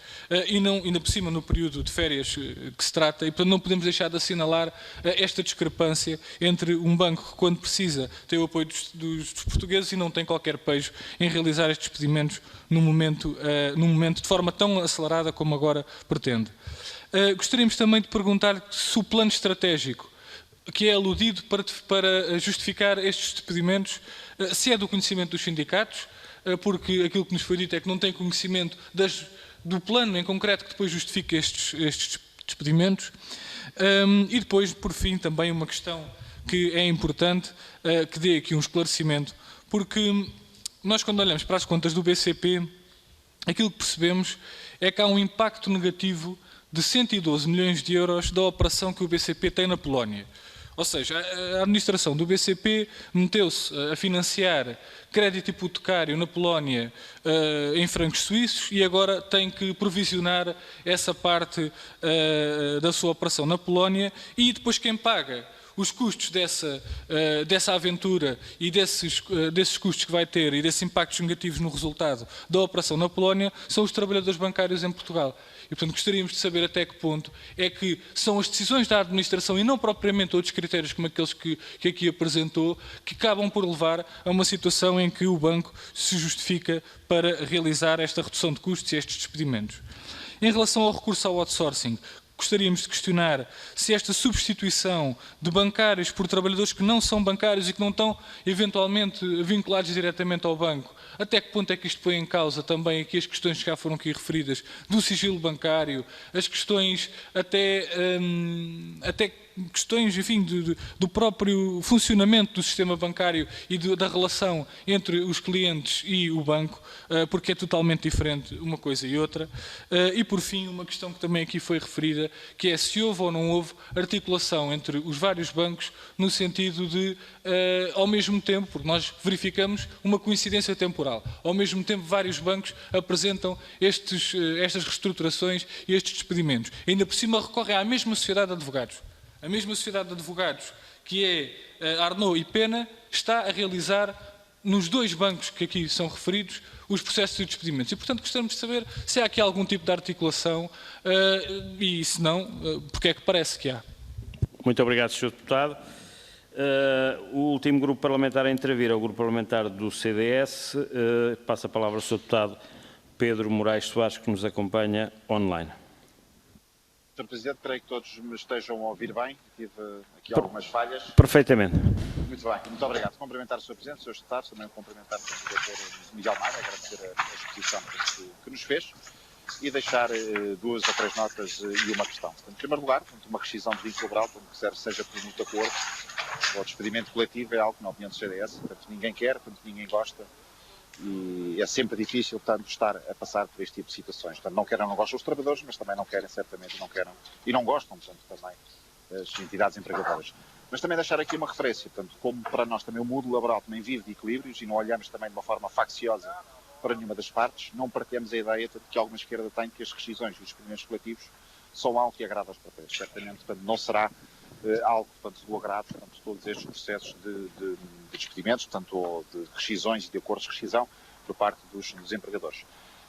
e não, ainda por cima no período de férias que se trata, e portanto não podemos deixar de assinalar esta discrepância entre um banco que, quando precisa, tem o apoio dos portugueses e não tem qualquer pejo em realizar estes despedimentos num momento de forma tão acelerada como agora pretende. Gostaríamos também de perguntar se o plano estratégico que é aludido para justificar estes despedimentos, se é do conhecimento dos sindicatos, porque aquilo que nos foi dito é que não tem conhecimento do plano em concreto que depois justifica estes despedimentos. E depois, por fim, também uma questão que é importante, que dê aqui um esclarecimento, porque nós, quando olhamos para as contas do BCP, aquilo que percebemos é que há um impacto negativo de 112 milhões de euros da operação que o BCP tem na Polónia. Ou seja, a administração do BCP meteu-se a financiar crédito hipotecário na Polónia em francos suíços e agora tem que provisionar essa parte da sua operação na Polónia, e depois quem paga os custos dessa aventura e desses custos que vai ter e desses impactos negativos no resultado da operação na Polónia são os trabalhadores bancários em Portugal. E, portanto, gostaríamos de saber até que ponto é que são as decisões da administração e não propriamente outros critérios como aqueles que aqui apresentou, que acabam por levar a uma situação em que o banco se justifica para realizar esta redução de custos e estes despedimentos. Em relação ao recurso ao outsourcing, gostaríamos de questionar se esta substituição de bancários por trabalhadores que não são bancários e que não estão eventualmente vinculados diretamente ao banco, até que ponto é que isto põe em causa também aqui as questões que já foram aqui referidas do sigilo bancário, as questões até questões, enfim, do próprio funcionamento do sistema bancário e da relação entre os clientes e o banco, porque é totalmente diferente uma coisa e outra. E, por fim, uma questão que também aqui foi referida, que é se houve ou não houve articulação entre os vários bancos no sentido de, ao mesmo tempo, porque nós verificamos uma coincidência temporal, ao mesmo tempo vários bancos apresentam estas reestruturações e estes despedimentos. Ainda por cima recorrem à mesma sociedade de advogados. A mesma sociedade de advogados, que é Arnaud e Pena, está a realizar nos 2 bancos que aqui são referidos os processos de despedimentos. E, portanto, gostaríamos de saber se há aqui algum tipo de articulação e, se não, porque é que parece que há. Muito obrigado, Sr. Deputado. O último grupo parlamentar a intervir é o grupo parlamentar do CDS. Passo a palavra ao Sr. Deputado Pedro Moraes Soares, que nos acompanha online. Sr. Presidente, creio que todos me estejam a ouvir bem. Tive aqui algumas falhas. Perfeitamente. Muito bem, muito obrigado. Cumprimentar o Sr. Presidente, Srs. Deputados, também cumprimentar o Dr. Miguel Maia, agradecer a exposição que nos fez e deixar 2 ou 3 notas e uma questão. Em primeiro lugar, uma rescisão de vínculo laboral, como quiser, seja por muito acordo ou despedimento coletivo, é algo que, na opinião do CDS, portanto, ninguém quer, portanto, ninguém gosta. E é sempre difícil, portanto, estar a passar por este tipo de situações. Portanto, não querem, não gostam os trabalhadores, mas também não querem, certamente, não querem e não gostam, portanto, também as entidades empregadoras. Mas também deixar aqui uma referência, portanto, como para nós também o mundo laboral também vive de equilíbrios e não olhamos também de uma forma facciosa para nenhuma das partes, não partilhamos a ideia que alguma esquerda tem que as rescisões e os despedimentos coletivos são algo que agrada aos papéis. Certamente, portanto, não será algo, portanto, do agrado, portanto, de todos estes processos de despedimentos, portanto, ou de rescisões e de acordos de rescisão por parte dos empregadores.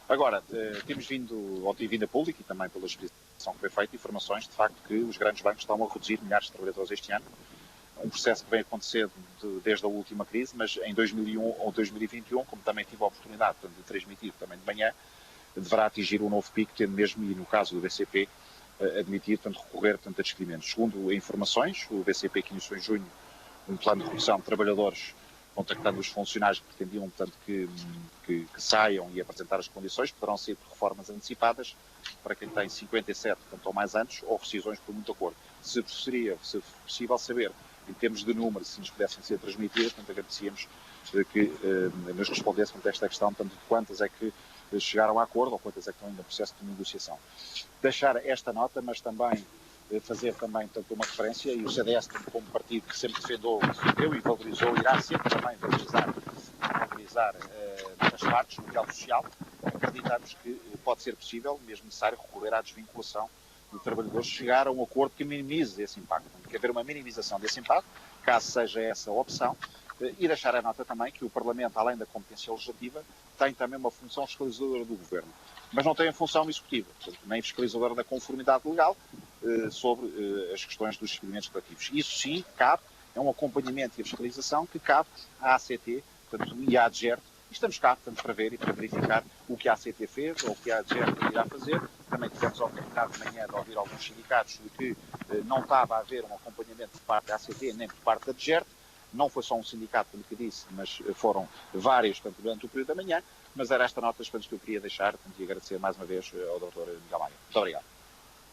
Agora, temos vindo, ou tem vindo a público e também pela exposição que foi feita, informações, de facto, que os grandes bancos estão a reduzir milhares de trabalhadores este ano. Um processo que vem acontecendo desde a última crise, mas em 2001 ou 2021, como também tive a oportunidade, portanto, de transmitir também de manhã, deverá atingir um novo pico, tendo mesmo, e no caso do BCP, admitir, portanto, recorrer, portanto, a despedimentos. Segundo informações, o BCP que iniciou em junho um plano de redução de trabalhadores, contactando os funcionários que pretendiam, portanto, que saiam e apresentar as condições, poderão ser por reformas antecipadas para quem tem 57, portanto, ou mais anos, ou rescisões por muito acordo. Se possível saber, em termos de números, se nos pudessem ser transmitidas, portanto, agradecíamos que nos respondessem a esta questão, portanto, de quantas é que chegaram a acordo ou quantas é que estão ainda no processo de negociação. Deixar esta nota, mas também fazer também, portanto, uma referência, e o CDS, como partido que sempre defendeu e valorizou, irá sempre também valorizar as partes no diálogo social, acreditamos que pode ser possível, mesmo necessário, recorrer à desvinculação de trabalhadores, chegar a um acordo que minimize esse impacto. Tem que haver uma minimização desse impacto, caso seja essa a opção, e deixar a nota também que o Parlamento, além da competência legislativa, tem também uma função fiscalizadora do Governo, mas não tem a função executiva, portanto, nem fiscalizadora da conformidade legal sobre as questões dos despedimentos coletivos. Isso sim cabe, é um acompanhamento e a fiscalização que cabe à ACT, portanto, e à ADGERT, e estamos cá, portanto, para ver e para verificar o que a ACT fez ou o que a ADGERT irá fazer. Também tivemos a oportunidade de manhã de ouvir alguns sindicatos de que não estava a haver um acompanhamento por parte da ACT nem por parte da ADGERT. Não foi só um sindicato, como que disse, mas foram vários, portanto, durante o período da manhã, mas era esta nota que eu queria deixar, portanto, e agradecer mais uma vez ao Dr. Miguel Maia. Muito obrigado.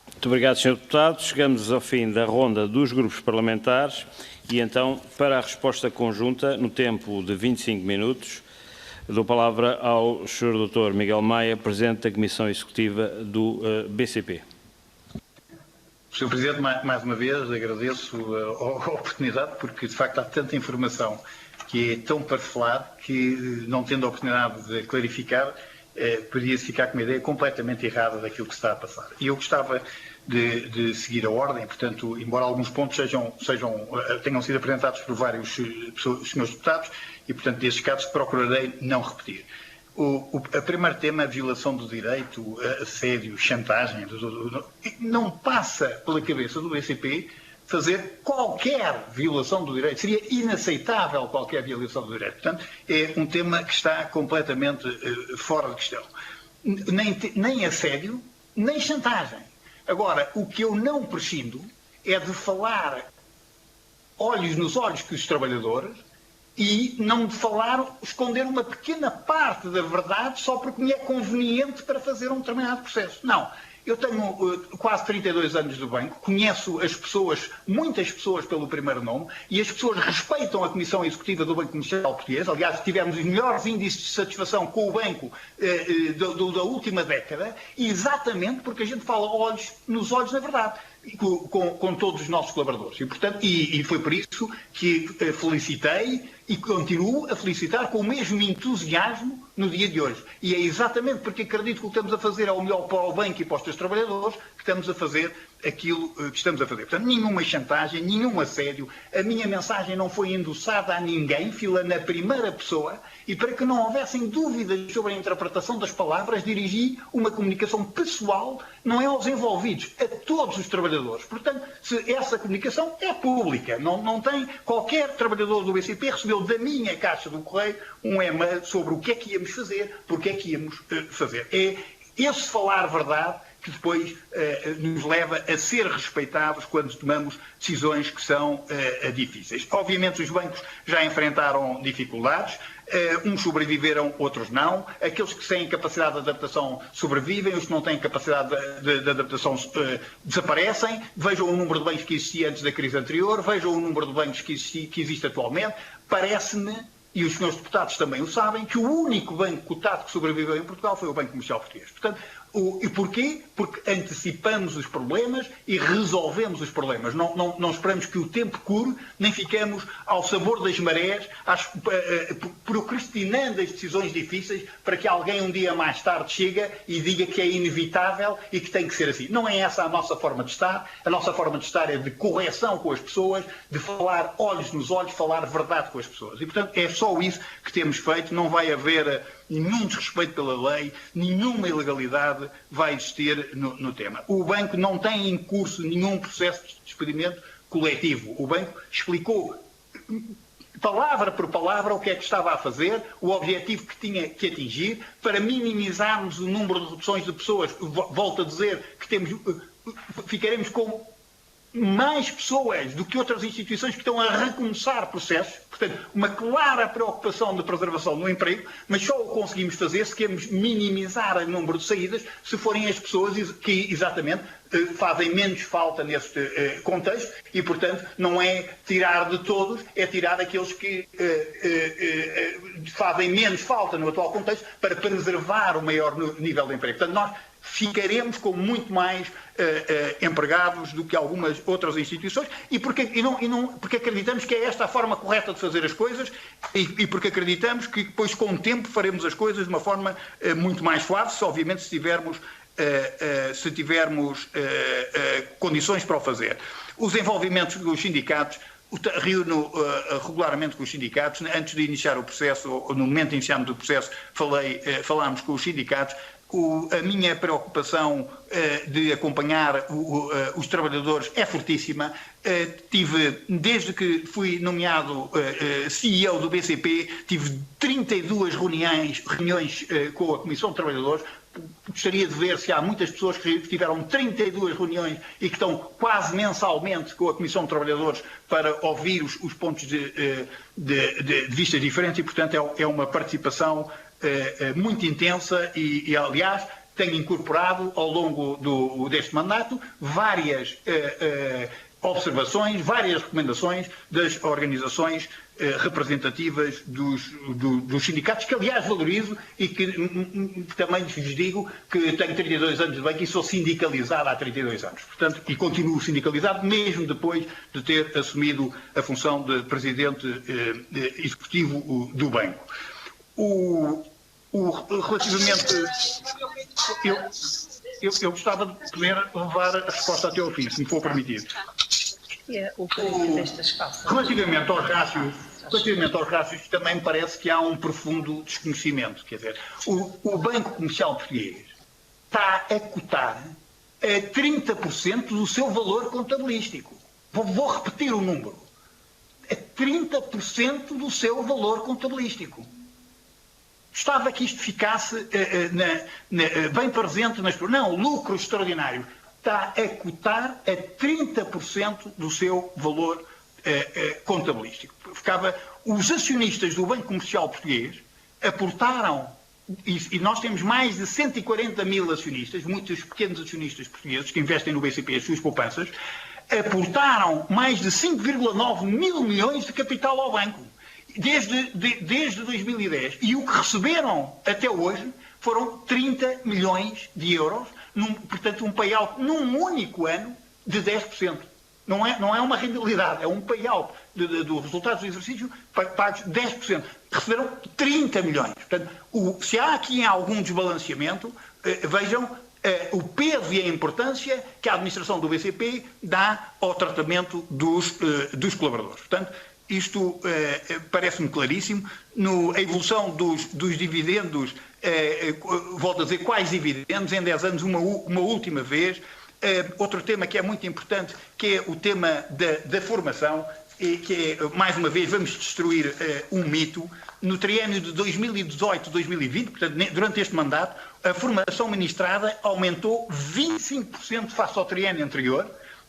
Muito obrigado, Sr. Deputado. Chegamos ao fim da ronda dos grupos parlamentares e então, para a resposta conjunta, no tempo de 25 minutos, dou a palavra ao Sr. Dr. Miguel Maia, Presidente da Comissão Executiva do BCP. Sr. Presidente, mais uma vez agradeço a oportunidade, porque de facto há tanta informação que é tão parcelada que, não tendo a oportunidade de clarificar, poderia ficar com uma ideia completamente errada daquilo que se está a passar. E eu gostava de seguir a ordem, portanto, embora alguns pontos tenham sido apresentados por vários senhores deputados, e portanto, desses casos procurarei não repetir. O primeiro tema, a violação do direito, assédio, chantagem, não passa pela cabeça do BCP fazer qualquer violação do direito. Seria inaceitável qualquer violação do direito. Portanto, é um tema que está completamente fora de questão. Nem assédio, nem chantagem. Agora, o que eu não prescindo é de falar olhos nos olhos com os trabalhadores e não de falar, esconder uma pequena parte da verdade só porque me é conveniente para fazer um determinado processo. Não. Eu tenho quase 32 anos do banco, conheço as pessoas, muitas pessoas pelo primeiro nome, e as pessoas respeitam a Comissão Executiva do Banco Comercial Português. Aliás, tivemos os melhores índices de satisfação com o banco da última década, exatamente porque a gente fala nos olhos da verdade. Com todos os nossos colaboradores. E, portanto, e foi por isso que felicitei e continuo a felicitar com o mesmo entusiasmo no dia de hoje. E é exatamente porque acredito que o que estamos a fazer é o melhor para o banco e para os seus trabalhadores que estamos a fazer aquilo que estamos a fazer. Portanto, nenhuma chantagem, nenhum assédio. A minha mensagem não foi endossada a ninguém, fila na primeira pessoa, e para que não houvessem dúvidas sobre a interpretação das palavras, dirigi uma comunicação pessoal, não é aos envolvidos, a todos os trabalhadores. Portanto, essa comunicação é pública. Não tem qualquer trabalhador do BCP recebeu da minha caixa do correio um e-mail sobre o que é que íamos fazer, porque é que íamos fazer. É esse falar verdade que depois nos leva a ser respeitados quando tomamos decisões que são difíceis. Obviamente os bancos já enfrentaram dificuldades, uns sobreviveram, outros não. Aqueles que têm capacidade de adaptação sobrevivem, os que não têm capacidade de adaptação desaparecem. Vejam o número de bancos que existia antes da crise anterior, vejam o número de bancos que existe atualmente. Parece-me, e os senhores deputados também o sabem, que o único banco cotado que sobreviveu em Portugal foi o Banco Comercial Português. Portanto, e porquê? Porque antecipamos os problemas e resolvemos os problemas. Não esperamos que o tempo cure, nem ficamos ao sabor das marés, procrastinando as decisões difíceis para que alguém um dia mais tarde chegue e diga que é inevitável e que tem que ser assim. Não é essa a nossa forma de estar. A nossa forma de estar é de correção com as pessoas, de falar olhos nos olhos, falar verdade com as pessoas. E, portanto, é só isso que temos feito. Não vai haver nenhum desrespeito pela lei, nenhuma ilegalidade vai existir no tema. O banco não tem em curso nenhum processo de despedimento coletivo. O banco explicou palavra por palavra o que é que estava a fazer, o objetivo que tinha que atingir, para minimizarmos o número de reduções de pessoas. Volto a dizer que ficaremos com mais pessoas do que outras instituições que estão a recomeçar processos, portanto, uma clara preocupação de preservação do emprego, mas só o conseguimos fazer se queremos minimizar o número de saídas, se forem as pessoas que, exatamente, fazem menos falta neste contexto e, portanto, não é tirar de todos, é tirar aqueles que fazem menos falta no atual contexto para preservar o maior nível de emprego. Portanto, nós ficaremos com muito mais empregados do que algumas outras instituições porque acreditamos que é esta a forma correta de fazer as coisas e porque acreditamos que depois com o tempo faremos as coisas de uma forma muito mais suave, obviamente se tivermos condições para o fazer. Os envolvimentos dos sindicatos, reúno regularmente com os sindicatos. Antes de iniciar o processo, ou no momento em que iniciámos o processo, falámos com os sindicatos. A minha preocupação de acompanhar os trabalhadores é fortíssima. Desde que fui nomeado CEO do BCP, tive 32 reuniões com a Comissão de Trabalhadores. Gostaria de ver se há muitas pessoas que tiveram 32 reuniões e que estão quase mensalmente com a Comissão de Trabalhadores para ouvir os pontos de vista diferentes e, portanto, é uma participação muito intensa e, aliás, tenho incorporado ao longo deste mandato várias observações, várias recomendações das organizações representativas dos sindicatos, que aliás valorizo e que também lhes digo que tenho 32 anos de banco e sou sindicalizado há 32 anos. Portanto, e continuo sindicalizado mesmo depois de ter assumido a função de presidente executivo do banco. Relativamente... Eu gostava de poder levar a resposta até ao fim, se me for permitido. Relativamente aos rácios, também me parece que há um profundo desconhecimento. Quer dizer, o Banco Comercial Português está a cotar a 30% do seu valor contabilístico. Vou repetir o número. A 30% do seu valor contabilístico. Gostava que isto ficasse bem presente nas... Não, lucro extraordinário. Está a cotar a 30% do seu valor contabilístico. Os acionistas do Banco Comercial Português aportaram, e nós temos mais de 140 mil acionistas, muitos pequenos acionistas portugueses que investem no BCP as suas poupanças, aportaram mais de 5,9 mil milhões de capital ao banco. Desde 2010. E o que receberam até hoje foram 30 milhões de euros, portanto um payout num único ano de 10%. Não é uma rentabilidade, é um payout dos resultados do exercício pagos 10%. Receberam 30 milhões. Portanto, se há aqui algum desbalanceamento, vejam o peso e a importância que a administração do BCP dá ao tratamento dos colaboradores. Portanto, isto parece-me claríssimo. A evolução dos dividendos, volto a dizer, quais dividendos? Em 10 anos, uma última vez. Outro tema que é muito importante, que é o tema da formação, que é, mais uma vez, vamos destruir um mito. No triênio de 2018-2020, portanto, durante este mandato, a formação ministrada aumentou 25% face ao triênio anterior,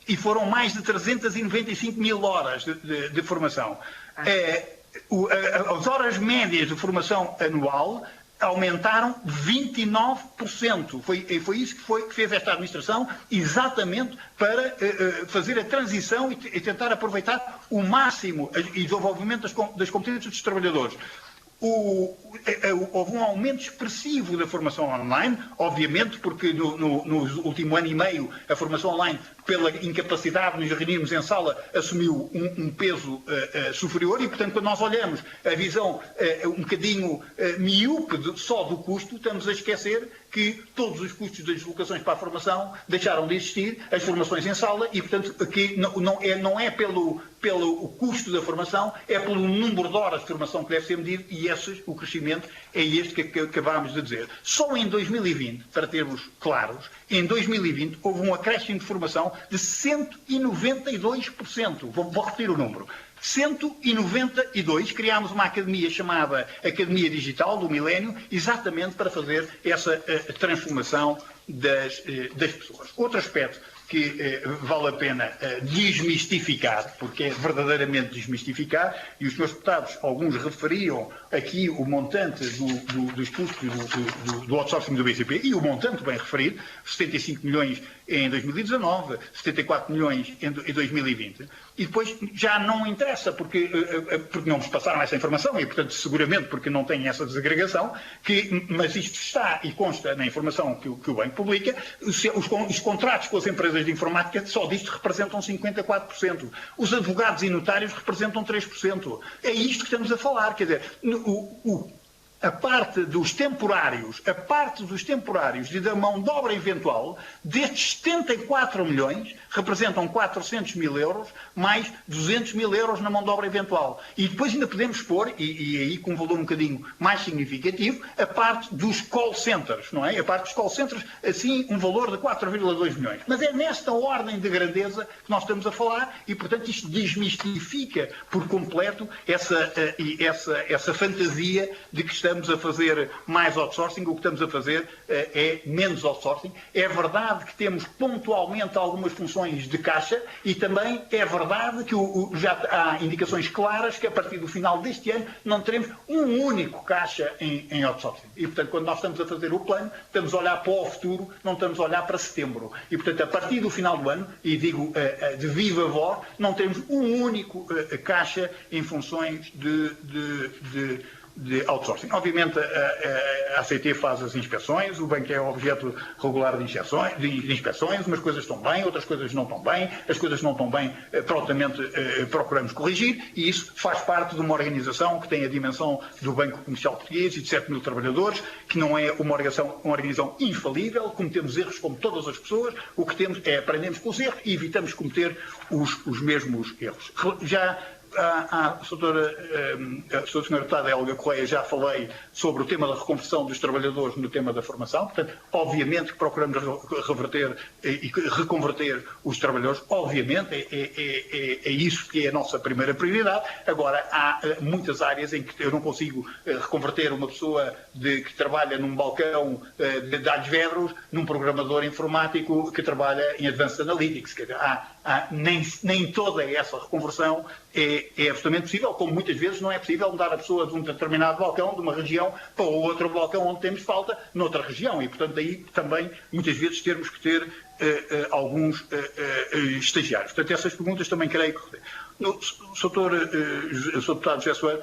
e foram mais de 395 mil horas de formação. As horas médias de formação anual aumentaram 29%. Foi isso que fez esta administração, exatamente para fazer a transição e tentar aproveitar o máximo o desenvolvimento das competências dos trabalhadores. Houve um aumento expressivo da formação online, obviamente, porque no último ano e meio a formação online, pela incapacidade de nos reunirmos em sala, assumiu um peso superior e, portanto, quando nós olhamos a visão um bocadinho miúpe só do custo, estamos a esquecer que todos os custos das deslocações para a formação deixaram de existir, as formações em sala, e, portanto, aqui não é pelo custo da formação, é pelo número de horas de formação que deve ser medido, e o crescimento é este que acabámos de dizer. Só em 2020, para termos claros, em 2020 houve um acréscimo de formação de 192%. Vou repetir o número. 192, criámos uma academia chamada Academia Digital do Milénio, exatamente para fazer essa transformação das pessoas. Outro aspecto que vale a pena desmistificar, porque é verdadeiramente desmistificar, e os meus deputados, alguns referiam aqui o montante dos custos do outsourcing do BCP, e o montante bem referido, 75 milhões em 2019, 74 milhões em 2020, e depois já não interessa, porque não nos passaram essa informação, e portanto seguramente porque não têm essa desagregação, mas isto está e consta na informação que o Banco publica, os contratos com as empresas de informática só disto representam 54%. Os advogados e notários representam 3%. É isto que estamos a falar, quer dizer, a parte dos temporários e da mão de obra eventual, destes 74 milhões, representam 400 mil euros, mais 200 mil euros na mão de obra eventual. E depois ainda podemos pôr, e aí com um valor um bocadinho mais significativo, a parte dos call centers, não é? A parte dos call centers, assim, um valor de 4,2 milhões. Mas é nesta ordem de grandeza que nós estamos a falar, e portanto isto desmistifica por completo essa fantasia de que estamos a fazer mais outsourcing. O que estamos a fazer é menos outsourcing. É verdade que temos pontualmente algumas funções de caixa, e também é verdade que já há indicações claras que a partir do final deste ano não teremos um único caixa em outsourcing. E portanto, quando nós estamos a fazer o plano, estamos a olhar para o futuro, não estamos a olhar para setembro. E portanto, a partir do final do ano, e digo de viva voz, não temos um único caixa em funções de outsourcing. Obviamente a ACT faz as inspeções, o banco é objeto regular de inspeções, umas coisas estão bem, outras coisas não estão bem, as coisas não estão bem, prontamente procuramos corrigir, e isso faz parte de uma organização que tem a dimensão do Banco Comercial Português e de 7 mil trabalhadores, que não é uma organização infalível, cometemos erros como todas as pessoas, o que temos é aprendemos com os erros e evitamos cometer os mesmos erros. Já a senhora deputada Helga Correia, já falei sobre o tema da reconversão dos trabalhadores no tema da formação. Portanto, obviamente que procuramos reverter e reconverter os trabalhadores, obviamente, é isso que é a nossa primeira prioridade. Agora, há muitas áreas em que eu não consigo reconverter uma pessoa que trabalha num balcão de Alhos Vedros num programador informático que trabalha em Advanced Analytics. Quer dizer, nem toda essa reconversão é absolutamente possível, como muitas vezes não é possível mudar a pessoa de um determinado balcão, de uma região, para o outro balcão onde temos falta, noutra região. E, portanto, daí também, muitas vezes, termos que ter alguns estagiários. Portanto, essas perguntas também creio que... Sr. Deputado José Soeiro,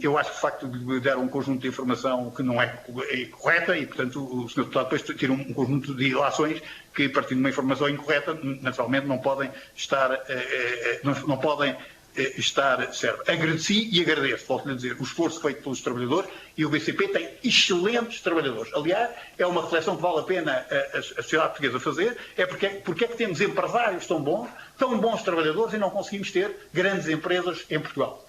eu acho que de facto lhe deram um conjunto de informação que não é correta, e portanto o Sr. Deputado depois tira um conjunto de ilações que, a partir de uma informação incorreta, naturalmente não podem estar certo. Agradeci e agradeço, volto-lhe a dizer, o esforço feito pelos trabalhadores, e o BCP tem excelentes trabalhadores. Aliás, é uma reflexão que vale a pena a sociedade portuguesa fazer, é porque é que temos empresários tão bons trabalhadores, e não conseguimos ter grandes empresas em Portugal.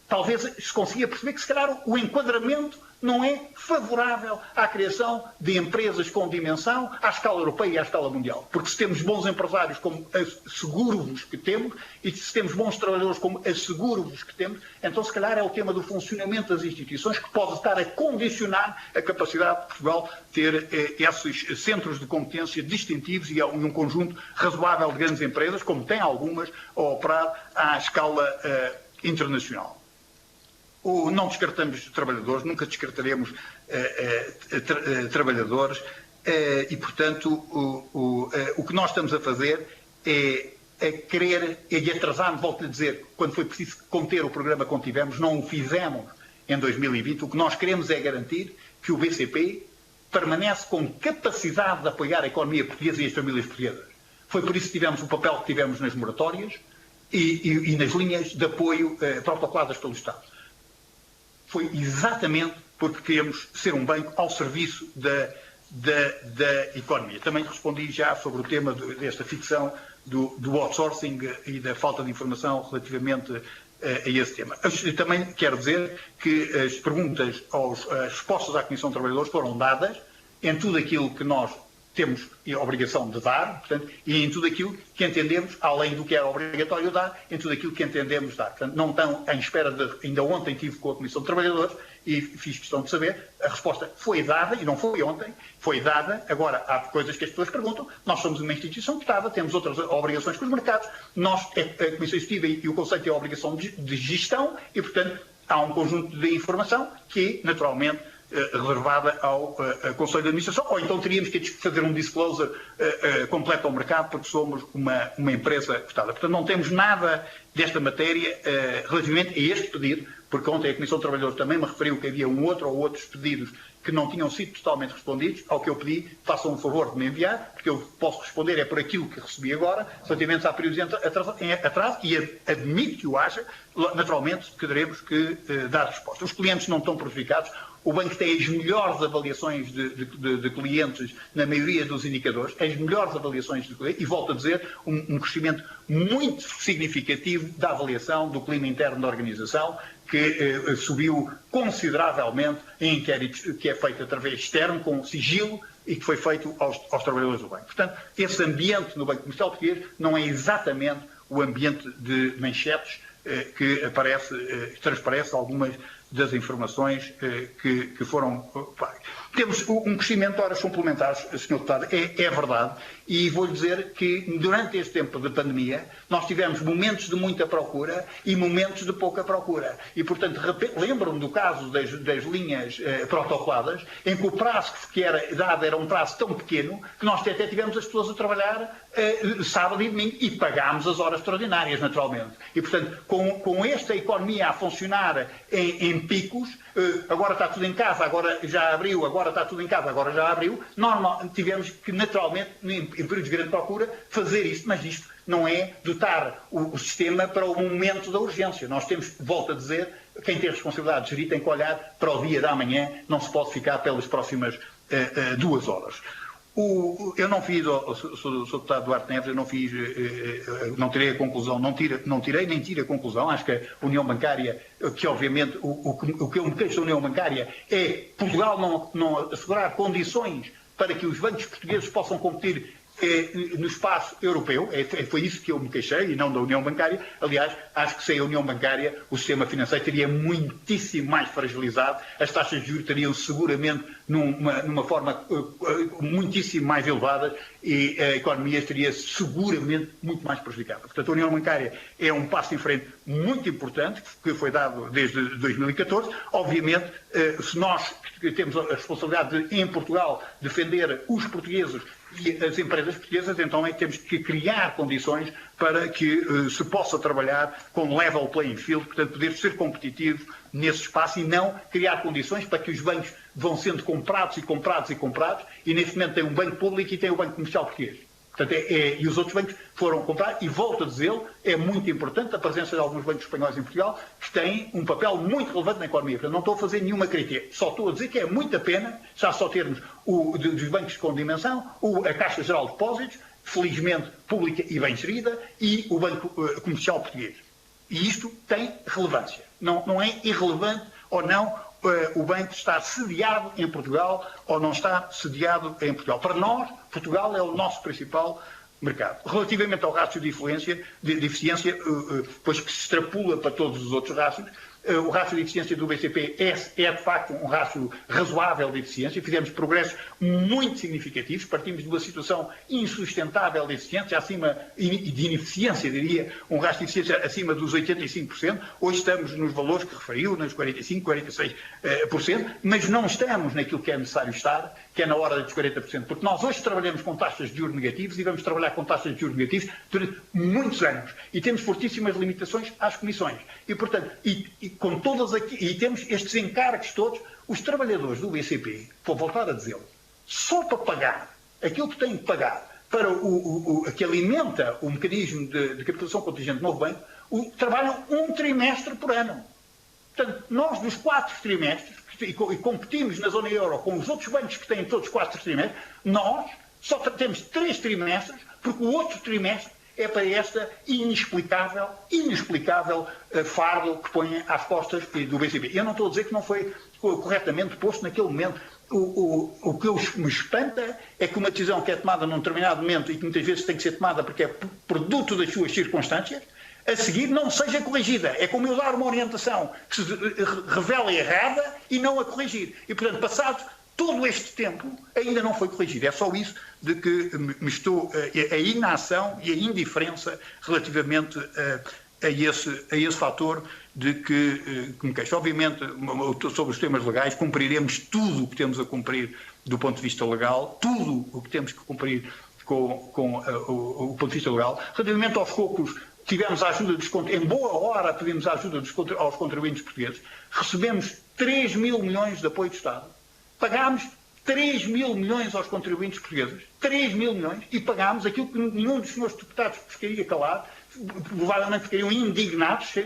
Talvez se consiga perceber que, se calhar, o enquadramento não é favorável à criação de empresas com dimensão à escala europeia e à escala mundial. Porque se temos bons empresários, como asseguro-vos que temos, e se temos bons trabalhadores, como asseguro-vos que temos, então, se calhar, é o tema do funcionamento das instituições que pode estar a condicionar a capacidade de Portugal ter esses centros de competência distintivos e um conjunto razoável de grandes empresas, como tem algumas, a operar à escala internacional. Não descartamos trabalhadores, nunca descartaremos trabalhadores e, portanto, o que nós estamos a fazer é querer e atrasar, volto a dizer, quando foi preciso conter o programa que contivemos, não o fizemos em 2020. O que nós queremos é garantir que o BCP permanece com capacidade de apoiar a economia portuguesa e as famílias portuguesas. Foi por isso que tivemos o papel que tivemos nas moratórias e nas linhas de apoio protocoladas pelo Estado. Foi exatamente porque queremos ser um banco ao serviço da economia. Também respondi já sobre o tema desta ficção do outsourcing e da falta de informação relativamente a esse tema. Eu também quero dizer que as perguntas, as respostas à Comissão de Trabalhadores foram dadas em tudo aquilo que nós temos a obrigação de dar, portanto, e em tudo aquilo que entendemos, além do que era obrigatório dar, em tudo aquilo que entendemos dar. Portanto, não estão em espera de... Ainda ontem estive com a Comissão de Trabalhadores e fiz questão de saber, a resposta foi dada, e não foi ontem, foi dada. Agora, há coisas que as pessoas perguntam, nós somos uma instituição dotada, temos outras obrigações com os mercados, nós, a Comissão Executiva e o Conselho têm a obrigação de gestão e, portanto, há um conjunto de informação que, naturalmente, reservada ao Conselho de Administração, ou então teríamos que fazer um disclosure completo ao mercado, porque somos uma empresa cotada. Portanto, não temos nada desta matéria relativamente a este pedido, porque ontem a Comissão de Trabalhadores também me referiu que havia um outro ou outros pedidos que não tinham sido totalmente respondidos, ao que eu pedi, façam um favor de me enviar, porque eu posso responder é por aquilo que recebi agora, relativamente à períodos em atraso, e admito que o haja, naturalmente que teremos que dar resposta. Os clientes não estão prejudicados. O banco tem as melhores avaliações de clientes na maioria dos indicadores, as melhores avaliações de clientes, e volto a dizer, um crescimento muito significativo da avaliação do clima interno da organização, que subiu consideravelmente em inquéritos que é feito através externo, com sigilo, e que foi feito aos trabalhadores do banco. Portanto, esse ambiente no Banco Comercial Português não é exatamente o ambiente de manchetes que transparece algumas das informações que foram... Temos um crescimento de horas suplementares, Sr. Deputado, é verdade, e vou-lhe dizer que durante este tempo de pandemia nós tivemos momentos de muita procura e momentos de pouca procura. E, portanto, lembro-me do caso das linhas protocoladas, em que o prazo que era dado era um prazo tão pequeno que nós até tivemos as pessoas a trabalhar sábado e domingo e pagámos as horas extraordinárias, naturalmente. E, portanto, com esta economia a funcionar em picos, agora está tudo em casa, agora já abriu, agora está tudo em casa, agora já abriu, tivemos que, naturalmente, em períodos de grande procura, fazer isto, mas isto não é dotar o sistema para o momento da urgência. Nós temos, volto a dizer, quem tem responsabilidade de gerir tem que olhar para o dia da manhã, não se pode ficar pelas próximas 2 horas. Eu não fiz, Sr. Deputado Duarte Neves, eu não fiz, não tirei a conclusão, não tirei nem tiro a conclusão. Acho que a União Bancária, que obviamente o que eu me queixo da União Bancária é Portugal não assegurar condições para que os bancos portugueses possam competir no espaço europeu. Foi isso que eu me queixei e não da União Bancária. Aliás, acho que sem a União Bancária o sistema financeiro teria muitíssimo mais fragilizado, as taxas de juros estariam seguramente numa forma muitíssimo mais elevada e a economia estaria seguramente muito mais prejudicada. Portanto, a União Bancária é um passo em frente muito importante, que foi dado desde 2014. Obviamente, se nós temos a responsabilidade de, em Portugal, defender os portugueses e as empresas portuguesas, então temos que criar condições para que se possa trabalhar com level playing field, portanto, poder ser competitivo nesse espaço e não criar condições para que os bancos vão sendo comprados e comprados e comprados, e neste momento tem um banco público e tem o Banco Comercial Português. Portanto, e os outros bancos foram comprar, e volto a dizê-lo, é muito importante a presença de alguns bancos espanhóis em Portugal, que têm um papel muito relevante na economia. Portanto, não estou a fazer nenhuma crítica, só estou a dizer que é muito a pena, já só termos dos bancos com dimensão, a Caixa Geral de Depósitos, felizmente pública e bem gerida, e o Banco Comercial Português. E isto tem relevância. Não é irrelevante ou não o banco estar sediado em Portugal ou não está sediado em Portugal. Para nós, Portugal é o nosso principal mercado. Relativamente ao rácio de eficiência, pois que se extrapula para todos os outros rácios, O rácio de eficiência do BCP é de facto um rácio razoável de eficiência. Fizemos progressos muito significativos. Partimos de uma situação insustentável de eficiência, de ineficiência, diria, um rácio de eficiência acima dos 85%. Hoje estamos nos valores que referiu, nos 45%, 46%, mas não estamos naquilo que é necessário estar, que é na hora dos 40%. Porque nós hoje trabalhamos com taxas de juros negativos e vamos trabalhar com taxas de juros negativos durante muitos anos. E temos fortíssimas limitações às comissões. E, portanto, com todas aqui, e temos estes encargos todos, os trabalhadores do BCP, vou voltar a dizê-lo, só para pagar aquilo que têm que pagar para que alimenta o mecanismo de capitalização contingente do novo banco, trabalham um trimestre por ano. Portanto, nós dos 4 trimestres, e competimos na zona euro com os outros bancos que têm todos 4 trimestres, nós só temos 3 trimestres, porque o outro trimestre é para esta inexplicável fardo que põe às costas do BCP. Eu não estou a dizer que não foi corretamente posto naquele momento. O que me espanta é que uma decisão que é tomada num determinado momento e que muitas vezes tem que ser tomada porque é produto das suas circunstâncias, a seguir não seja corrigida. É como eu dar uma orientação que se revela errada e não a corrigir. E, portanto, passado todo este tempo, ainda não foi corrigido. É só isso de que me estou... a inação e a indiferença relativamente a esse fator de que me queixo. Obviamente, sobre os temas legais, cumpriremos tudo o que temos a cumprir do ponto de vista legal, tudo o que temos que cumprir com o ponto de vista legal. Relativamente aos cocos, tivemos a ajuda dos... Em boa hora pedimos a ajuda aos contribuintes portugueses. Recebemos 3 mil milhões de apoio do Estado. Pagámos 3 mil milhões aos contribuintes portugueses. 3 mil milhões. E pagámos aquilo que nenhum dos senhores deputados ficaria calado. Provavelmente ficariam indignados se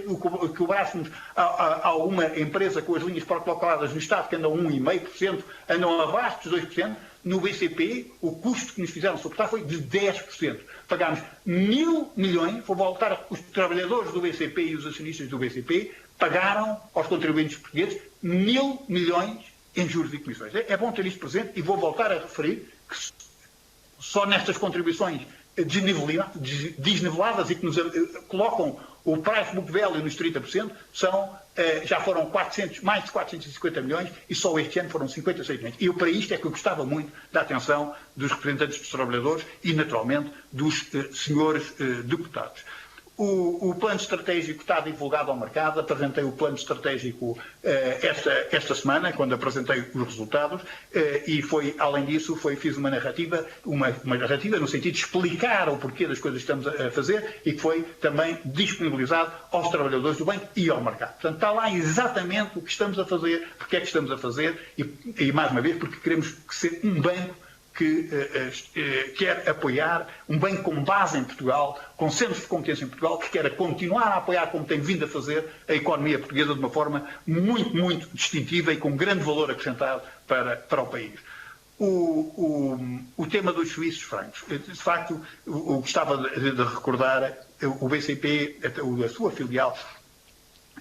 cobrássemos a uma empresa com as linhas protocoladas no Estado que andam 1,5%, andam abaixo dos 2%. No BCP, o custo que nos fizeram suportar foi de 10%. Pagámos 1.000 milhões, vou voltar, os trabalhadores do BCP e os acionistas do BCP pagaram aos contribuintes portugueses 1.000 milhões em juros e comissões. É bom ter isto presente e vou voltar a referir que só nestas contribuições desniveladas e que nos colocam o price book value nos 30%, já foram mais de 450 milhões e só este ano foram 56 milhões. E para isto é que eu gostava muito da atenção dos representantes dos trabalhadores e, naturalmente, dos senhores deputados. O plano estratégico está divulgado ao mercado. Apresentei o plano estratégico esta semana, quando apresentei os resultados, e além disso, fiz uma narrativa no sentido de explicar o porquê das coisas que estamos a fazer e que foi também disponibilizado aos trabalhadores do banco e ao mercado. Portanto, está lá exatamente o que estamos a fazer, porque é que estamos a fazer e mais uma vez, porque queremos ser um banco que quer apoiar, um banco com base em Portugal, com centros de competência em Portugal, que quer continuar a apoiar, como tem vindo a fazer, a economia portuguesa de uma forma muito, muito distintiva e com grande valor acrescentado para o país. O tema dos suíços francos. De facto, gostava de recordar, o BCP, a sua filial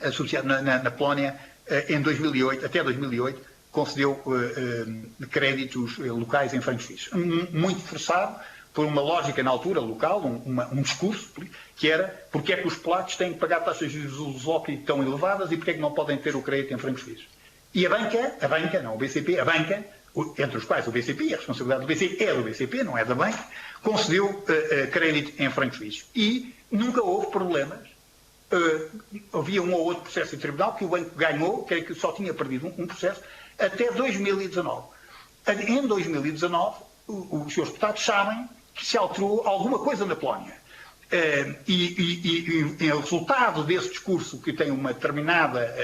associada na Polónia, em 2008, até 2008, concedeu créditos locais em francos suíços. Muito forçado por uma lógica na altura local, um discurso, que era porque é que os polacos têm que pagar taxas de zloty tão elevadas e porque é que não podem ter o crédito em francos suíços. E o BCP, entre os quais o BCP, a responsabilidade do BCP é do BCP, não é da banca, concedeu crédito em francos suíços. E nunca houve problemas. Havia um ou outro processo em tribunal que o banco ganhou, que só tinha perdido um processo, até 2019. Em 2019, os seus deputados sabem que se alterou alguma coisa na Polónia. E o resultado desse discurso, que tem uma determinada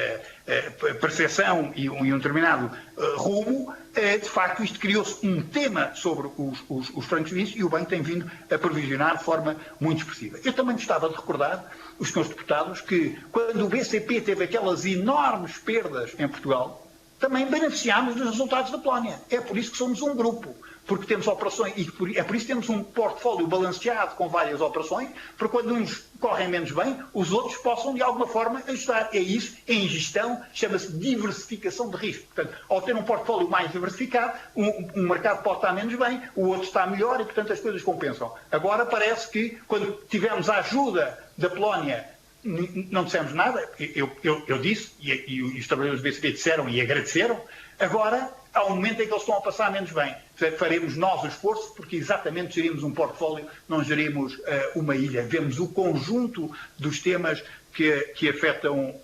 percepção e um determinado rumo, de facto, isto criou-se um tema sobre os francos suíços e o banco tem vindo a provisionar de forma muito expressiva. Eu também gostava de recordar, os senhores deputados, que quando o BCP teve aquelas enormes perdas em Portugal, também beneficiámos dos resultados da Polónia. É por isso que somos um grupo, porque temos operações, e é por isso que temos um portfólio balanceado com várias operações, para quando uns correm menos bem, os outros possam de alguma forma ajudar. É isso, em gestão, chama-se diversificação de risco. Portanto, ao ter um portfólio mais diversificado, um mercado pode estar menos bem, o outro está melhor e, portanto, as coisas compensam. Agora parece que, quando tivemos a ajuda da Polónia não dissemos nada, eu disse, e os trabalhadores do BCP disseram e agradeceram. Agora, há um momento em que eles estão a passar menos bem. Faremos nós o esforço, porque exatamente gerimos um portfólio, não gerimos uma ilha. Vemos o conjunto dos temas que afetam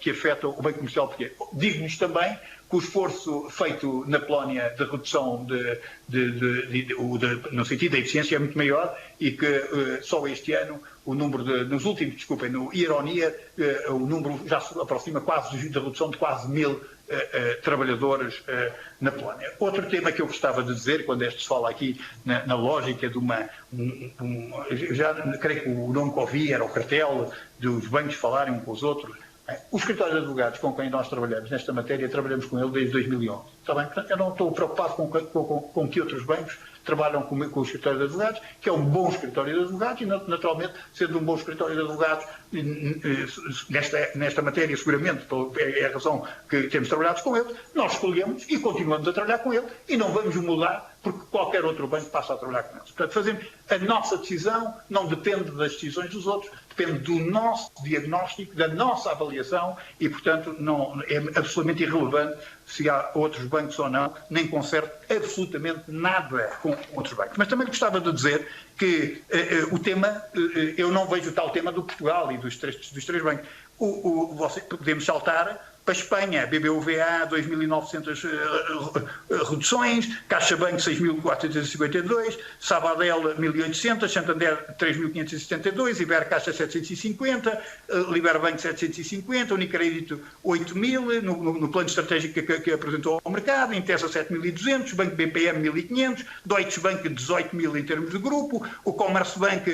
o Banco Comercial Português. Digo-lhes também que o esforço feito na Polónia de redução no sentido da eficiência é muito maior e que só este ano o número no year on year, o número já se aproxima quase da redução de quase 1000 trabalhadores na Polónia. Outro tema que eu gostava de dizer, quando se fala aqui na lógica de já creio que o nome que ouvi era o cartel dos bancos falarem uns com os outros. Os escritórios de advogados com quem nós trabalhamos nesta matéria, trabalhamos com ele desde 2011. Está bem? Portanto, eu não estou preocupado com que outros bancos trabalham com o escritório de advogados, que é um bom escritório de advogados e, naturalmente, sendo um bom escritório de advogados, nesta matéria, seguramente, é a razão que temos trabalhado com ele, nós escolhemos e continuamos a trabalhar com ele e não vamos mudar porque qualquer outro banco passa a trabalhar com eles. Portanto, fazemos a nossa decisão, não depende das decisões dos outros, depende do nosso diagnóstico, da nossa avaliação e, portanto, não, é absolutamente irrelevante se há outros bancos ou não, nem conserve absolutamente nada com outros bancos. Mas também gostava de dizer que o tema, eu não vejo o tal tema do Portugal e dos três bancos. Podemos saltar para a Espanha, BBVA 2.900 reduções, CaixaBank 6.452, Sabadell 1.800, Santander 3.572, Ibercaixa 750, Liberbank 750, Unicrédito 8.000, no plano estratégico que apresentou ao mercado, Intesa 7.200, Banco BPM 1.500, Deutsche Bank 18.000 em termos de grupo, o Commerzbank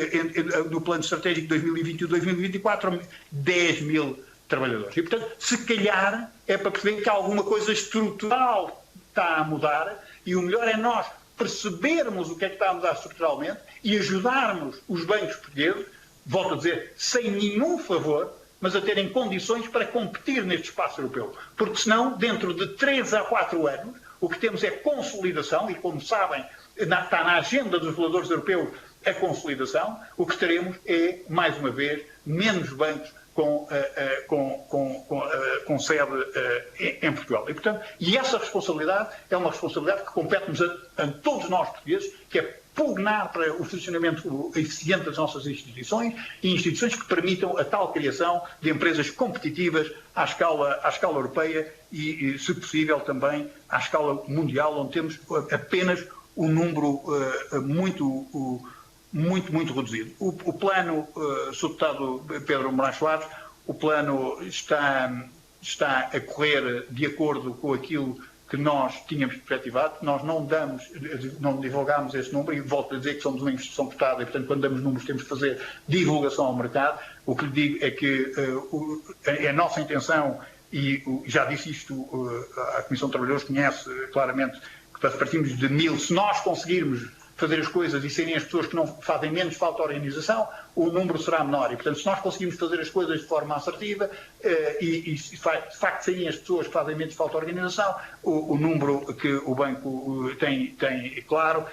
no plano estratégico 2021-2024 10.000 trabalhadores. E, portanto, se calhar é para perceber que alguma coisa estrutural está a mudar e o melhor é nós percebermos o que é que está a mudar estruturalmente e ajudarmos os bancos portugueses, volto a dizer, sem nenhum favor, mas a terem condições para competir neste espaço europeu. Porque senão, dentro de 3 a 4 anos, o que temos é consolidação e, como sabem, está na agenda dos reguladores europeus a consolidação, o que teremos é, mais uma vez, menos bancos com sede em Portugal. E, portanto, essa responsabilidade é uma responsabilidade que compete-nos a todos nós portugueses, que é pugnar para o funcionamento eficiente das nossas instituições e instituições que permitam a tal criação de empresas competitivas à escala europeia e, se possível, também à escala mundial, onde temos apenas um número muito reduzido. O plano, Sr. Deputado Pedro Moraes Soares, o plano está a correr de acordo com aquilo que nós tínhamos perspectivado. Nós não divulgámos esse número e volto a dizer que somos uma instituição cotada e, portanto, quando damos números temos que fazer divulgação ao mercado. O que lhe digo é que é a nossa intenção, e já disse isto, a Comissão de Trabalhadores conhece claramente, que partimos de 1000, se nós conseguirmos fazer as coisas e serem as pessoas que não fazem menos falta à organização, o número será menor. E, portanto, se nós conseguimos fazer as coisas de forma assertiva e de facto serem as pessoas que fazem menos falta à organização, o número que o banco tem claro,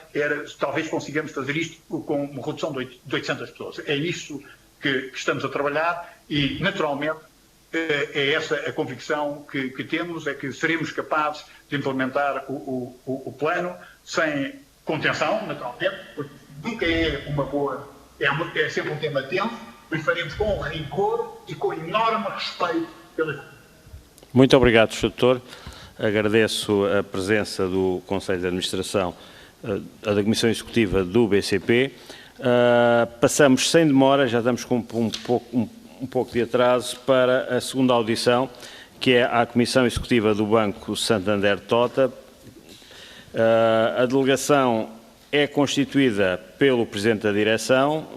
talvez consigamos fazer isto com uma redução de 800 pessoas. É isso que estamos a trabalhar e, naturalmente, é essa a convicção que temos, é que seremos capazes de implementar o plano sem contenção, naturalmente, porque nunca é uma boa, é sempre um tema tenso, mas faremos com rigor e com enorme respeito pelas... Muito obrigado, Sr. Doutor. Agradeço a presença do Conselho de Administração da Comissão Executiva do BCP. Passamos sem demora, já estamos com um pouco de atraso, para a segunda audição, que é à Comissão Executiva do Banco Santander Tota. A delegação é constituída pelo Presidente da Direção,